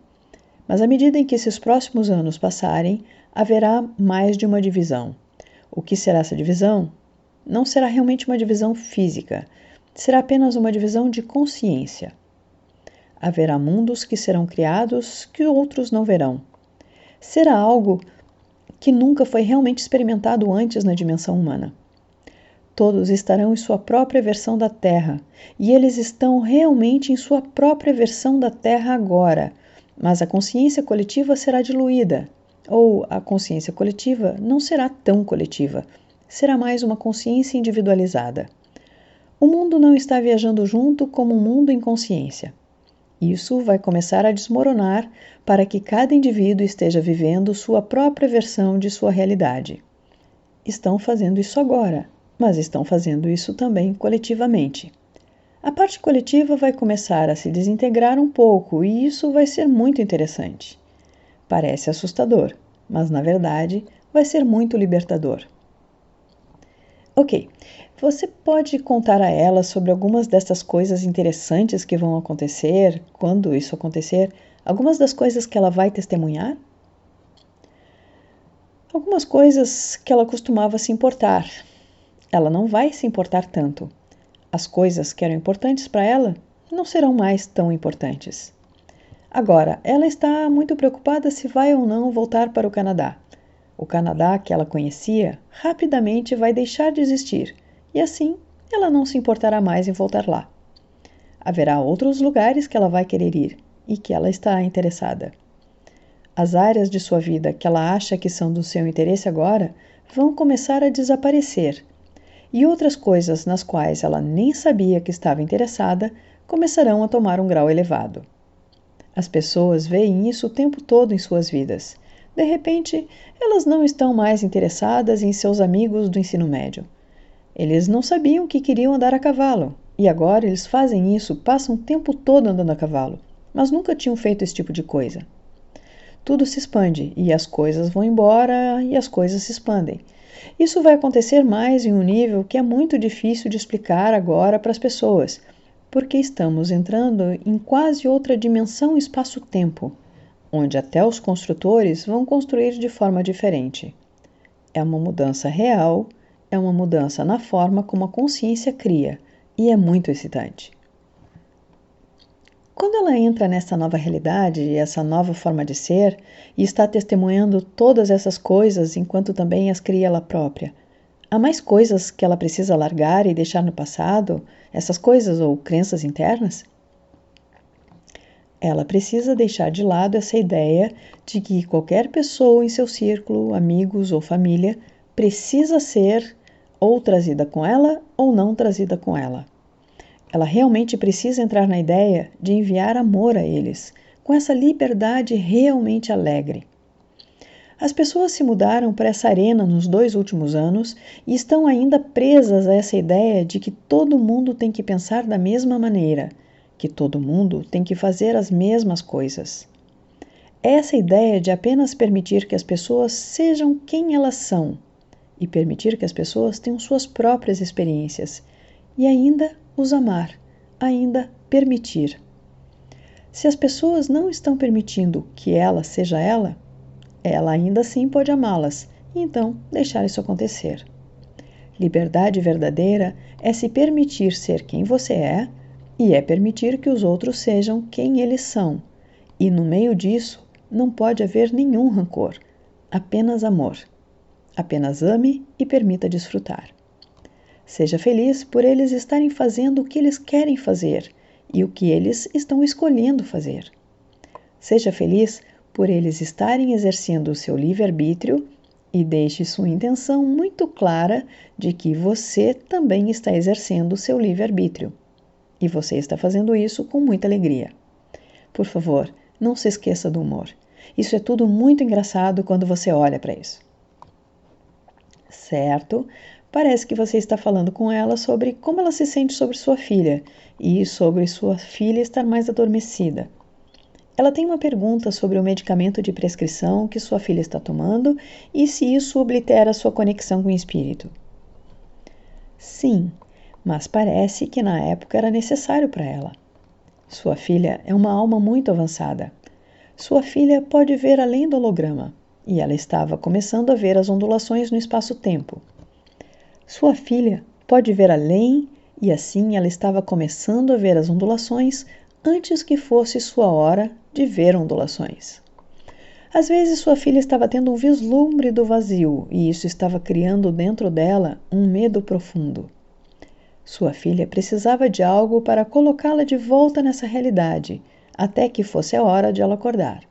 Mas à medida em que esses próximos anos passarem, haverá mais de uma divisão. O que será essa divisão? Não será realmente uma divisão física, será apenas uma divisão de consciência. Haverá mundos que serão criados que outros não verão. Será algo que nunca foi realmente experimentado antes na dimensão humana. Todos estarão em sua própria versão da Terra, e eles estão realmente em sua própria versão da Terra agora, mas a consciência coletiva será diluída, ou a consciência coletiva não será tão coletiva, será mais uma consciência individualizada. O mundo não está viajando junto como um mundo em consciência. Isso vai começar a desmoronar para que cada indivíduo esteja vivendo sua própria versão de sua realidade. Estão fazendo isso agora, mas estão fazendo isso também coletivamente. A parte coletiva vai começar a se desintegrar um pouco e isso vai ser muito interessante. Parece assustador, mas na verdade vai ser muito libertador. Ok, você pode contar a ela sobre algumas dessas coisas interessantes que vão acontecer, quando isso acontecer, algumas das coisas que ela vai testemunhar? Algumas coisas que ela costumava se importar. Ela não vai se importar tanto. As coisas que eram importantes para ela não serão mais tão importantes. Agora, ela está muito preocupada se vai ou não voltar para o Canadá. O Canadá que ela conhecia rapidamente vai deixar de existir e assim ela não se importará mais em voltar lá. Haverá outros lugares que ela vai querer ir e que ela está interessada. As áreas de sua vida que ela acha que são do seu interesse agora vão começar a desaparecer e outras coisas nas quais ela nem sabia que estava interessada começarão a tomar um grau elevado. As pessoas veem isso o tempo todo em suas vidas. De repente, elas não estão mais interessadas em seus amigos do ensino médio. Eles não sabiam que queriam andar a cavalo, e agora eles fazem isso, passam o tempo todo andando a cavalo, mas nunca tinham feito esse tipo de coisa. Tudo se expande, e as coisas vão embora, e as coisas se expandem. Isso vai acontecer mais em um nível que é muito difícil de explicar agora para as pessoas, porque estamos entrando em quase outra dimensão espaço-tempo, onde até os construtores vão construir de forma diferente. É uma mudança real, é uma mudança na forma como a consciência cria, e é muito excitante. Quando ela entra nessa nova realidade, essa nova forma de ser, e está testemunhando todas essas coisas enquanto também as cria ela própria, há mais coisas que ela precisa largar e deixar no passado, essas coisas ou crenças internas? Ela precisa deixar de lado essa ideia de que qualquer pessoa em seu círculo, amigos ou família, precisa ser ou trazida com ela ou não trazida com ela. Ela realmente precisa entrar na ideia de enviar amor a eles, com essa liberdade realmente alegre. As pessoas se mudaram para essa arena nos 2 últimos anos e estão ainda presas a essa ideia de que todo mundo tem que pensar da mesma maneira, que todo mundo tem que fazer as mesmas coisas. Essa ideia de apenas permitir que as pessoas sejam quem elas são e permitir que as pessoas tenham suas próprias experiências e ainda os amar, ainda permitir. Se as pessoas não estão permitindo que ela seja ela ainda assim pode amá-las e então deixar isso acontecer. Liberdade verdadeira é se permitir ser quem você é e é permitir que os outros sejam quem eles são. E no meio disso não pode haver nenhum rancor, apenas amor. Apenas ame e permita desfrutar. Seja feliz por eles estarem fazendo o que eles querem fazer e o que eles estão escolhendo fazer. Seja feliz por eles estarem exercendo o seu livre-arbítrio e deixe sua intenção muito clara de que você também está exercendo o seu livre-arbítrio. E você está fazendo isso com muita alegria. Por favor, não se esqueça do humor. Isso é tudo muito engraçado quando você olha para isso. Certo? Parece que você está falando com ela sobre como ela se sente sobre sua filha e sobre sua filha estar mais adormecida. Ela tem uma pergunta sobre o medicamento de prescrição que sua filha está tomando e se isso oblitera sua conexão com o espírito. Sim, mas parece que na época era necessário para ela. Sua filha é uma alma muito avançada. Sua filha pode ver além do holograma e ela estava começando a ver as ondulações no espaço-tempo. Sua filha pode ver além e assim ela estava começando a ver as ondulações antes que fosse sua hora de ver ondulações. Às vezes sua filha estava tendo um vislumbre do vazio e isso estava criando dentro dela um medo profundo. Sua filha precisava de algo para colocá-la de volta nessa realidade, até que fosse a hora de ela acordar.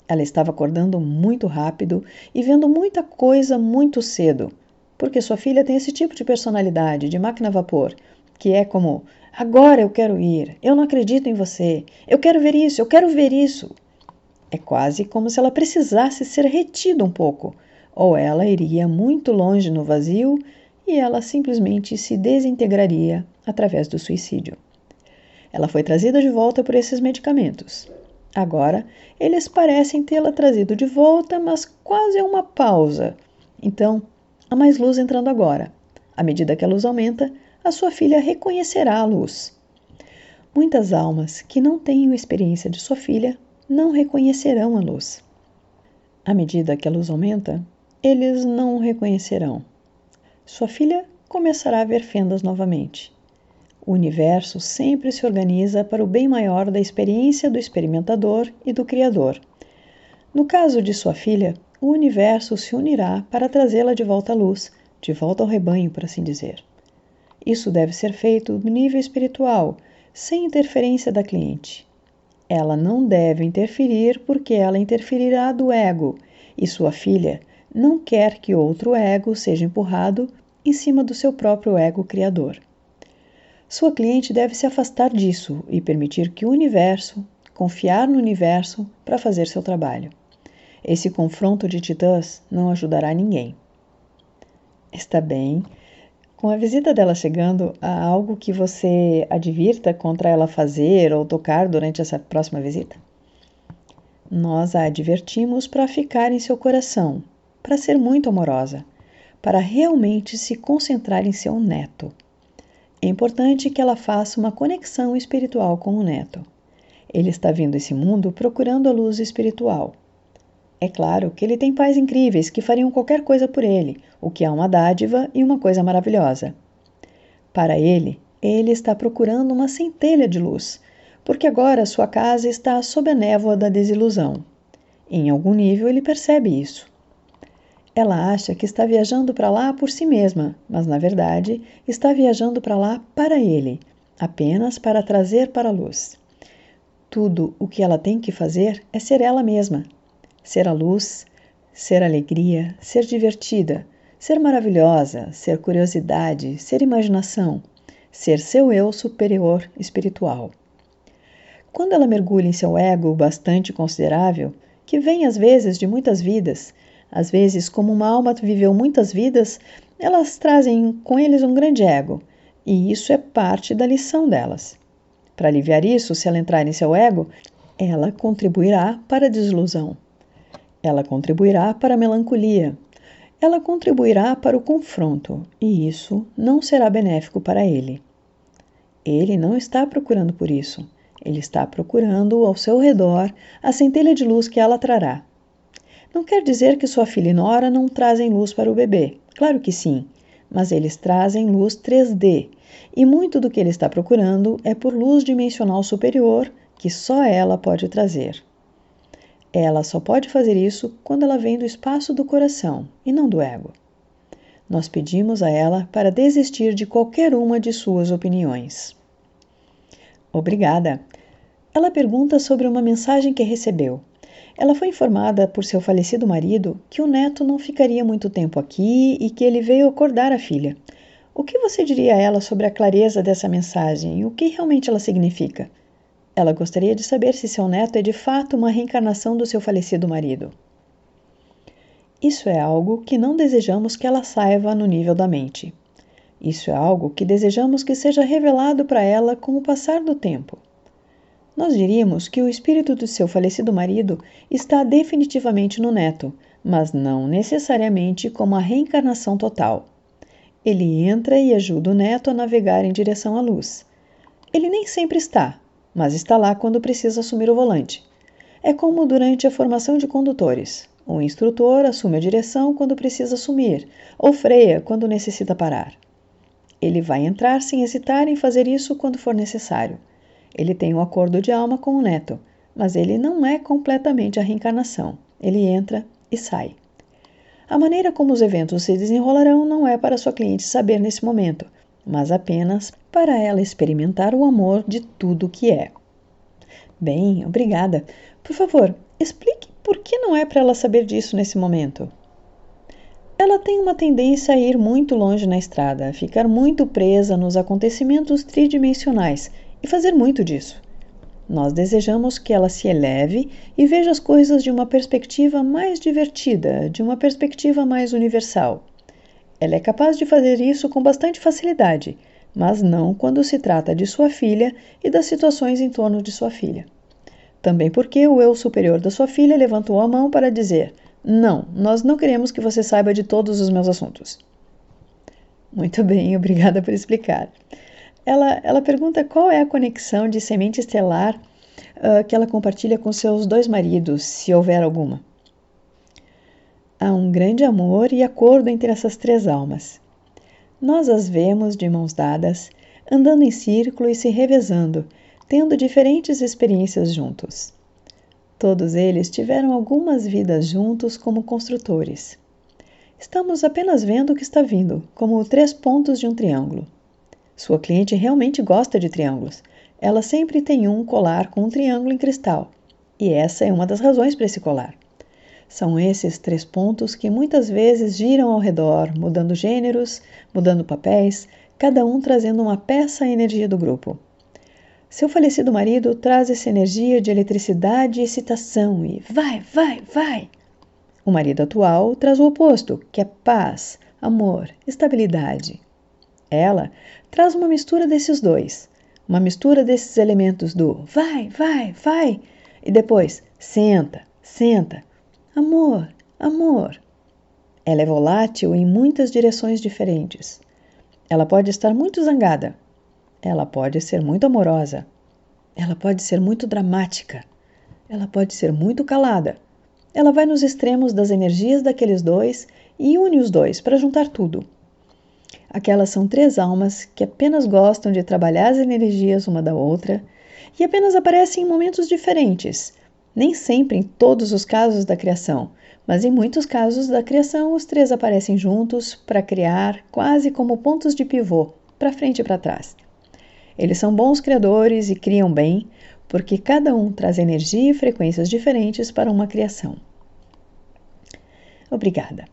Ela estava acordando muito rápido e vendo muita coisa muito cedo, porque sua filha tem esse tipo de personalidade, de máquina a vapor, que é como: agora eu quero ir, eu não acredito em você, eu quero ver isso, eu quero ver isso. É quase como se ela precisasse ser retida um pouco, ou ela iria muito longe no vazio e ela simplesmente se desintegraria através do suicídio. Ela foi trazida de volta por esses medicamentos. Agora, eles parecem tê-la trazido de volta, mas quase é uma pausa. Então, há mais luz entrando agora. À medida que a luz aumenta, a sua filha reconhecerá a luz. Muitas almas que não têm a experiência de sua filha não reconhecerão a luz. À medida que a luz aumenta, eles não o reconhecerão. Sua filha começará a ver fendas novamente. O universo sempre se organiza para o bem maior da experiência do experimentador e do Criador. No caso de sua filha, o universo se unirá para trazê-la de volta à luz, de volta ao rebanho, por assim dizer. Isso deve ser feito no nível espiritual, sem interferência da cliente. Ela não deve interferir porque ela interferirá do ego, e sua filha não quer que outro ego seja empurrado em cima do seu próprio ego criador. Sua cliente deve se afastar disso e permitir que o universo, confiar no universo para fazer seu trabalho. Esse confronto de titãs não ajudará ninguém. Está bem. Com a visita dela chegando, há algo que você advirta contra ela fazer ou tocar durante essa próxima visita? Nós a advertimos para ficar em seu coração, para ser muito amorosa, para realmente se concentrar em seu neto. É importante que ela faça uma conexão espiritual com o neto. Ele está vindo a esse mundo procurando a luz espiritual. É claro que ele tem pais incríveis que fariam qualquer coisa por ele, o que é uma dádiva e uma coisa maravilhosa. Para ele está procurando uma centelha de luz, porque agora sua casa está sob a névoa da desilusão. Em algum nível ele percebe isso. Ela acha que está viajando para lá por si mesma, mas na verdade está viajando para lá para ele, apenas para trazer para a luz. Tudo o que ela tem que fazer é ser ela mesma. Ser a luz, ser alegria, ser divertida, ser maravilhosa, ser curiosidade, ser imaginação, ser seu eu superior espiritual. Quando ela mergulha em seu ego bastante considerável, que vem às vezes de muitas vidas, às vezes como uma alma viveu muitas vidas, elas trazem com eles um grande ego, e isso é parte da lição delas. Para aliviar isso, se ela entrar em seu ego, ela contribuirá para a desilusão. Ela contribuirá para a melancolia. Ela contribuirá para o confronto, e isso não será benéfico para ele. Ele não está procurando por isso. Ele está procurando ao seu redor a centelha de luz que ela trará. Não quer dizer que sua filha e nora não trazem luz para o bebê. Claro que sim, mas eles trazem luz 3D, e muito do que ele está procurando é por luz dimensional superior que só ela pode trazer. Ela só pode fazer isso quando ela vem do espaço do coração e não do ego. Nós pedimos a ela para desistir de qualquer uma de suas opiniões. Obrigada. Ela pergunta sobre uma mensagem que recebeu. Ela foi informada por seu falecido marido que o neto não ficaria muito tempo aqui e que ele veio acordar a filha. O que você diria a ela sobre a clareza dessa mensagem e o que realmente ela significa? Ela gostaria de saber se seu neto é de fato uma reencarnação do seu falecido marido. Isso é algo que não desejamos que ela saiba no nível da mente. Isso é algo que desejamos que seja revelado para ela com o passar do tempo. Nós diríamos que o espírito do seu falecido marido está definitivamente no neto, mas não necessariamente como a reencarnação total. Ele entra e ajuda o neto a navegar em direção à luz. Ele nem sempre está, mas está lá quando precisa assumir o volante. É como durante a formação de condutores. O instrutor assume a direção quando precisa assumir, ou freia quando necessita parar. Ele vai entrar sem hesitar em fazer isso quando for necessário. Ele tem um acordo de alma com o neto, mas ele não é completamente a reencarnação. Ele entra e sai. A maneira como os eventos se desenrolarão não é para sua cliente saber nesse momento, mas apenas para ela experimentar o amor de tudo que é. Bem, obrigada. Por favor, explique por que não é para ela saber disso nesse momento. Ela tem uma tendência a ir muito longe na estrada, a ficar muito presa nos acontecimentos tridimensionais e fazer muito disso. Nós desejamos que ela se eleve e veja as coisas de uma perspectiva mais divertida, de uma perspectiva mais universal. Ela é capaz de fazer isso com bastante facilidade, mas não quando se trata de sua filha e das situações em torno de sua filha. Também porque o eu superior da sua filha levantou a mão para dizer: não, nós não queremos que você saiba de todos os meus assuntos. Muito bem, obrigada por explicar. Ela pergunta qual é a conexão de semente estelar que ela compartilha com seus dois maridos, se houver alguma. Há um grande amor e acordo entre essas três almas. Nós as vemos de mãos dadas, andando em círculo e se revezando, tendo diferentes experiências juntos. Todos eles tiveram algumas vidas juntos como construtores. Estamos apenas vendo o que está vindo, como 3 pontos de um triângulo. Sua cliente realmente gosta de triângulos. Ela sempre tem um colar com um triângulo em cristal. E essa é uma das razões para esse colar. São esses 3 pontos que muitas vezes giram ao redor, mudando gêneros, mudando papéis, cada um trazendo uma peça à energia do grupo. Seu falecido marido traz essa energia de eletricidade e excitação e vai, vai, vai. O marido atual traz o oposto, que é paz, amor, estabilidade. Ela traz uma mistura desses dois, uma mistura desses elementos do vai, vai, vai, e depois senta, senta, amor, amor. Ela é volátil em muitas direções diferentes. Ela pode estar muito zangada. Ela pode ser muito amorosa. Ela pode ser muito dramática. Ela pode ser muito calada. Ela vai nos extremos das energias daqueles dois e une os dois para juntar tudo. Aquelas são 3 almas que apenas gostam de trabalhar as energias uma da outra e apenas aparecem em momentos diferentes, nem sempre em todos os casos da criação, mas em muitos casos da criação os 3 aparecem juntos para criar quase como pontos de pivô, para frente e para trás. Eles são bons criadores e criam bem, porque cada um traz energia e frequências diferentes para uma criação. Obrigada.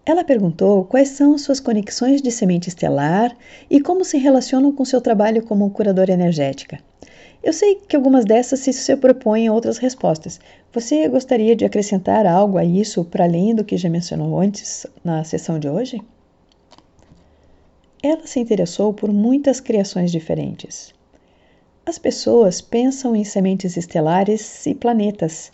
Ela perguntou quais são suas conexões de semente estelar e como se relacionam com seu trabalho como curadora energética. Eu sei que algumas dessas se propõem a outras respostas. Você gostaria de acrescentar algo a isso para além do que já mencionou antes na sessão de hoje? Ela se interessou por muitas criações diferentes. As pessoas pensam em sementes estelares e planetas,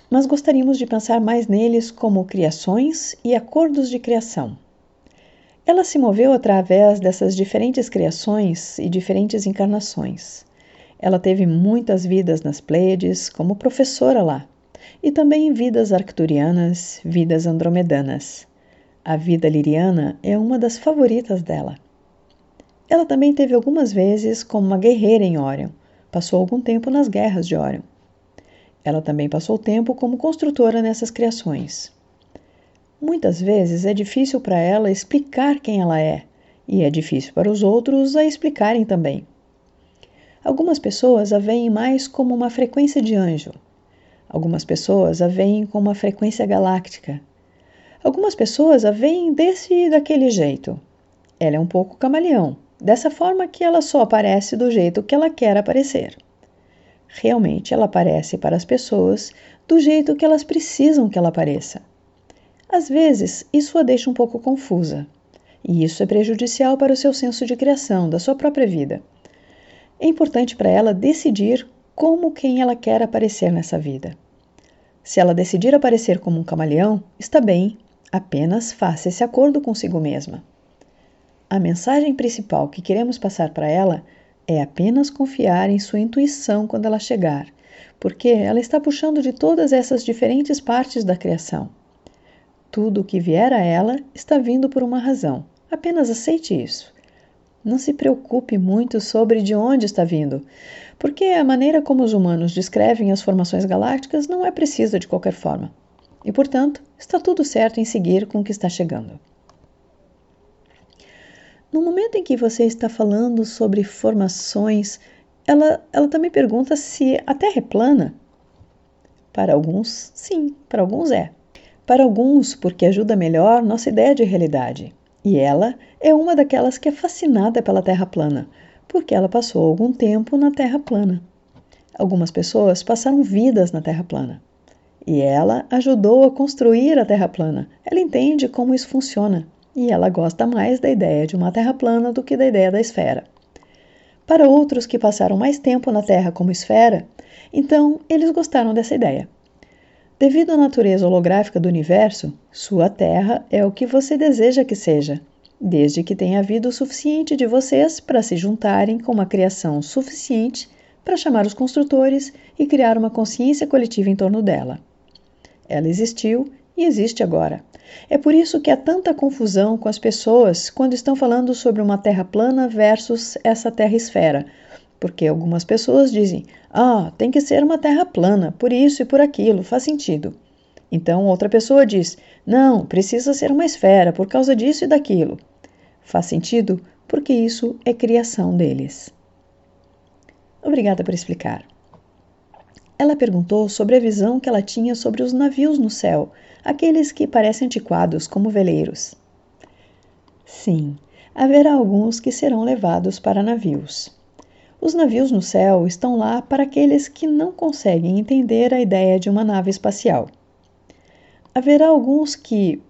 mas gostaríamos de pensar mais neles como criações e acordos de criação. Ela se moveu através dessas diferentes criações e diferentes encarnações. Ela teve muitas vidas nas Pleiades como professora lá, e também vidas arcturianas, vidas andromedanas. A vida liriana é uma das favoritas dela. Ela também teve algumas vezes como uma guerreira em Órion. Passou algum tempo nas guerras de Órion. Ela também passou tempo como construtora nessas criações. Muitas vezes é difícil para ela explicar quem ela é, e é difícil para os outros a explicarem também. Algumas pessoas a veem mais como uma frequência de anjo. Algumas pessoas a veem como uma frequência galáctica. Algumas pessoas a veem desse e daquele jeito. Ela é um pouco camaleão, dessa forma que ela só aparece do jeito que ela quer aparecer. Realmente ela aparece para as pessoas do jeito que elas precisam que ela apareça. Às vezes, isso a deixa um pouco confusa, e isso é prejudicial para o seu senso de criação, da sua própria vida. É importante para ela decidir como quem ela quer aparecer nessa vida. Se ela decidir aparecer como um camaleão, está bem, apenas faça esse acordo consigo mesma. A mensagem principal que queremos passar para ela é apenas confiar em sua intuição quando ela chegar, porque ela está puxando de todas essas diferentes partes da criação. Tudo o que vier a ela está vindo por uma razão. Apenas aceite isso. Não se preocupe muito sobre de onde está vindo, porque a maneira como os humanos descrevem as formações galácticas não é precisa de qualquer forma. E, portanto, está tudo certo em seguir com o que está chegando. No momento em que você está falando sobre formações, ela também pergunta se a Terra é plana. Para alguns, sim, para alguns é. Para alguns, porque ajuda melhor nossa ideia de realidade. E ela é uma daquelas que é fascinada pela Terra plana, porque ela passou algum tempo na Terra plana. Algumas pessoas passaram vidas na Terra plana. E ela ajudou a construir a Terra plana. Ela entende como isso funciona. E ela gosta mais da ideia de uma Terra plana do que da ideia da esfera. Para outros que passaram mais tempo na Terra como esfera, então eles gostaram dessa ideia. Devido à natureza holográfica do universo, sua Terra é o que você deseja que seja, desde que tenha havido o suficiente de vocês para se juntarem com uma criação suficiente para chamar os construtores e criar uma consciência coletiva em torno dela. Ela existiu e existe agora. É por isso que há tanta confusão com as pessoas quando estão falando sobre uma Terra plana versus essa Terra esfera, porque algumas pessoas dizem, tem que ser uma Terra plana, por isso e por aquilo, faz sentido. Então outra pessoa diz, não, precisa ser uma esfera por causa disso e daquilo. Faz sentido porque isso é criação deles. Obrigada por explicar. Ela perguntou sobre a visão que ela tinha sobre os navios no céu, aqueles que parecem antiquados como veleiros. Sim, haverá alguns que serão levados para navios. Os navios no céu estão lá para aqueles que não conseguem entender a ideia de uma nave espacial. Haverá alguns que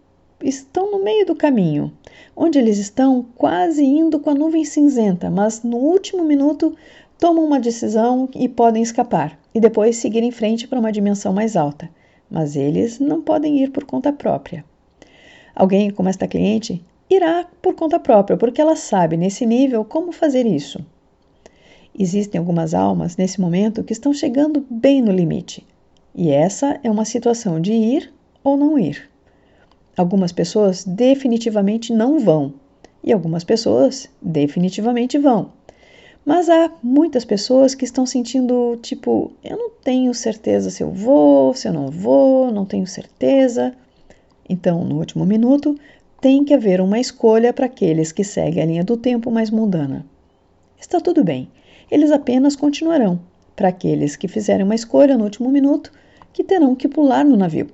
estão no meio do caminho, onde eles estão quase indo com a nuvem cinzenta, mas no último minuto tomam uma decisão e podem escapar, e depois seguir em frente para uma dimensão mais alta. mas eles não podem ir por conta própria. Alguém como esta cliente irá por conta própria, porque ela sabe nesse nível como fazer isso. Existem algumas almas nesse momento que estão chegando bem no limite, e essa é uma situação de ir ou não ir. Algumas pessoas definitivamente não vão, e algumas pessoas definitivamente vão. Mas há muitas pessoas que estão sentindo, tipo, eu não tenho certeza se eu vou, se eu não vou, não tenho certeza. Então, no último minuto, tem que haver uma escolha para aqueles que seguem a linha do tempo mais mundana. Está tudo bem, eles apenas continuarão, para aqueles que fizerem uma escolha no último minuto, que terão que pular no navio.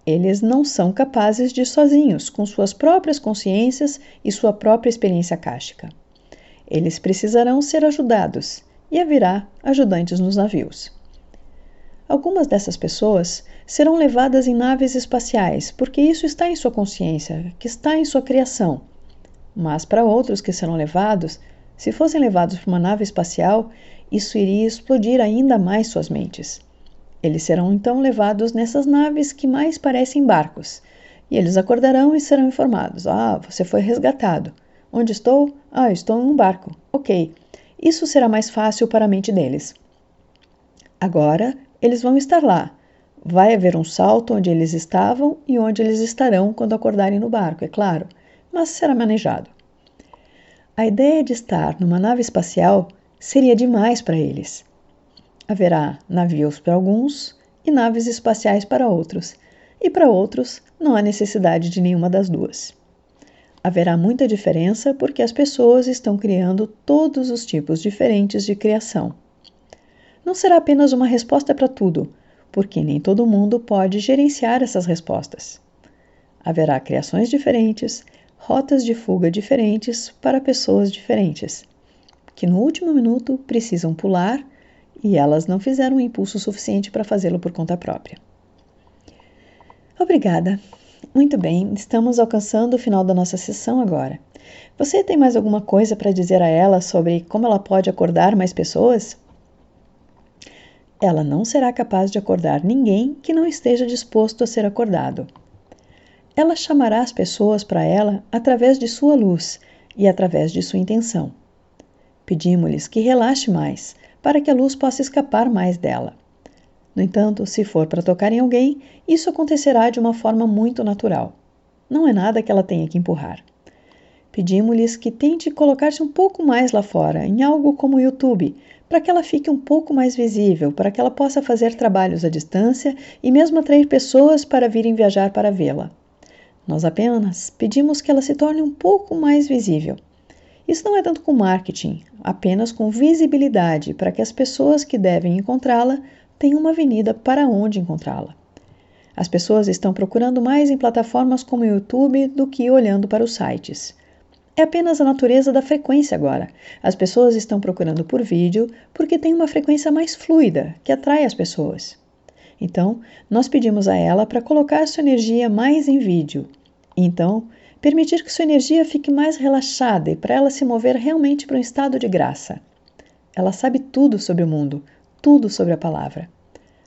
Eles não são capazes de ir sozinhos, com suas próprias consciências e sua própria experiência akáshica. Eles precisarão ser ajudados, e haverá ajudantes nos navios. Algumas dessas pessoas serão levadas em naves espaciais, porque isso está em sua consciência, que está em sua criação. Mas para outros que serão levados, se fossem levados para uma nave espacial, isso iria explodir ainda mais suas mentes. Eles serão então levados nessas naves que mais parecem barcos, e eles acordarão e serão informados: você foi resgatado. Onde estou? Estou em um barco. Ok. Isso será mais fácil para a mente deles. Agora, eles vão estar lá. Vai haver um salto onde eles estavam e onde eles estarão quando acordarem no barco, é claro, mas será manejado. A ideia de estar numa nave espacial seria demais para eles. Haverá navios para alguns e naves espaciais para outros, e para outros não há necessidade de nenhuma das duas. Haverá muita diferença porque as pessoas estão criando todos os tipos diferentes de criação. Não será apenas uma resposta para tudo, porque nem todo mundo pode gerenciar essas respostas. Haverá criações diferentes, rotas de fuga diferentes para pessoas diferentes, que no último minuto precisam pular e elas não fizeram um impulso suficiente para fazê-lo por conta própria. Obrigada. Muito bem, estamos alcançando o final da nossa sessão agora. Você tem mais alguma coisa para dizer a ela sobre como ela pode acordar mais pessoas? Ela não será capaz de acordar ninguém que não esteja disposto a ser acordado. Ela chamará as pessoas para ela através de sua luz e através de sua intenção. Pedimos-lhes que relaxe mais, para que a luz possa escapar mais dela. No entanto, se for para tocar em alguém, isso acontecerá de uma forma muito natural. Não é nada que ela tenha que empurrar. Pedimos-lhes que tente colocar-se um pouco mais lá fora, em algo como o YouTube, para que ela fique um pouco mais visível, para que ela possa fazer trabalhos à distância e mesmo atrair pessoas para virem viajar para vê-la. Nós apenas pedimos que ela se torne um pouco mais visível. Isso não é tanto com marketing, apenas com visibilidade, para que as pessoas que devem encontrá-la tenham uma avenida para onde encontrá-la. As pessoas estão procurando mais em plataformas como o YouTube do que olhando para os sites. É apenas a natureza da frequência agora. As pessoas estão procurando por vídeo porque tem uma frequência mais fluida, que atrai as pessoas. Então, nós pedimos a ela para colocar sua energia mais em vídeo. Então, permitir que sua energia fique mais relaxada e para ela se mover realmente para um estado de graça. Ela sabe tudo sobre o mundo, tudo sobre a palavra.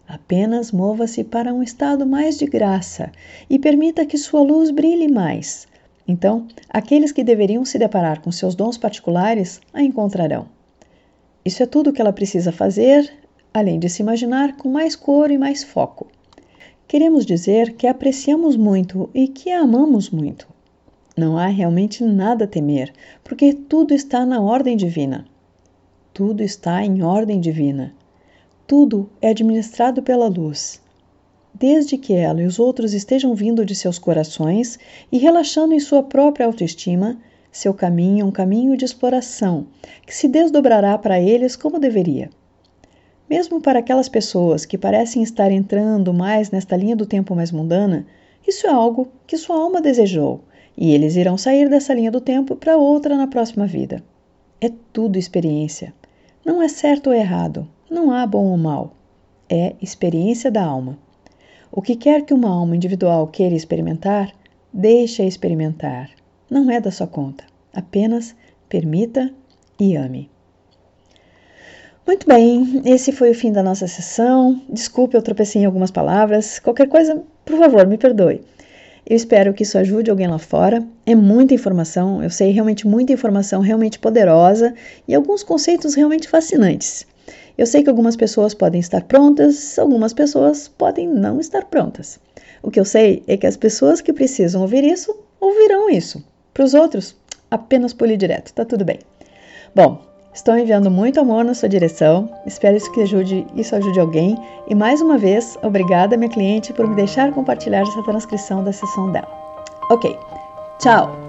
Apenas mova-se para um estado mais de graça e permita que sua luz brilhe mais. Então, aqueles que deveriam se deparar com seus dons particulares a encontrarão. Isso é tudo o que ela precisa fazer, além de se imaginar com mais cor e mais foco. Queremos dizer que a apreciamos muito e que a amamos muito. Não há realmente nada a temer, porque tudo está na ordem divina. Tudo está em ordem divina. Tudo é administrado pela luz. Desde que ela e os outros estejam vindo de seus corações e relaxando em sua própria autoestima, seu caminho é um caminho de exploração, que se desdobrará para eles como deveria. Mesmo para aquelas pessoas que parecem estar entrando mais nesta linha do tempo mais mundana, isso é algo que sua alma desejou, e eles irão sair dessa linha do tempo para outra na próxima vida. É tudo experiência. Não é certo ou errado, não há bom ou mal. É experiência da alma. O que quer que uma alma individual queira experimentar, deixe-a experimentar. Não é da sua conta. Apenas permita e ame. Muito bem, esse foi o fim da nossa sessão. Desculpe, eu tropecei em algumas palavras. Qualquer coisa, por favor, me perdoe. Eu espero que isso ajude alguém lá fora. É muita informação, eu sei, realmente muita informação, realmente poderosa e alguns conceitos realmente fascinantes. Eu sei que algumas pessoas podem estar prontas, algumas pessoas podem não estar prontas. O que eu sei é que as pessoas que precisam ouvir isso, ouvirão isso. Para os outros, apenas pule direto, tá tudo bem. Bom, estou enviando muito amor na sua direção, espero que isso ajude alguém e mais uma vez, obrigada minha cliente por me deixar compartilhar essa transcrição da sessão dela. Ok, tchau!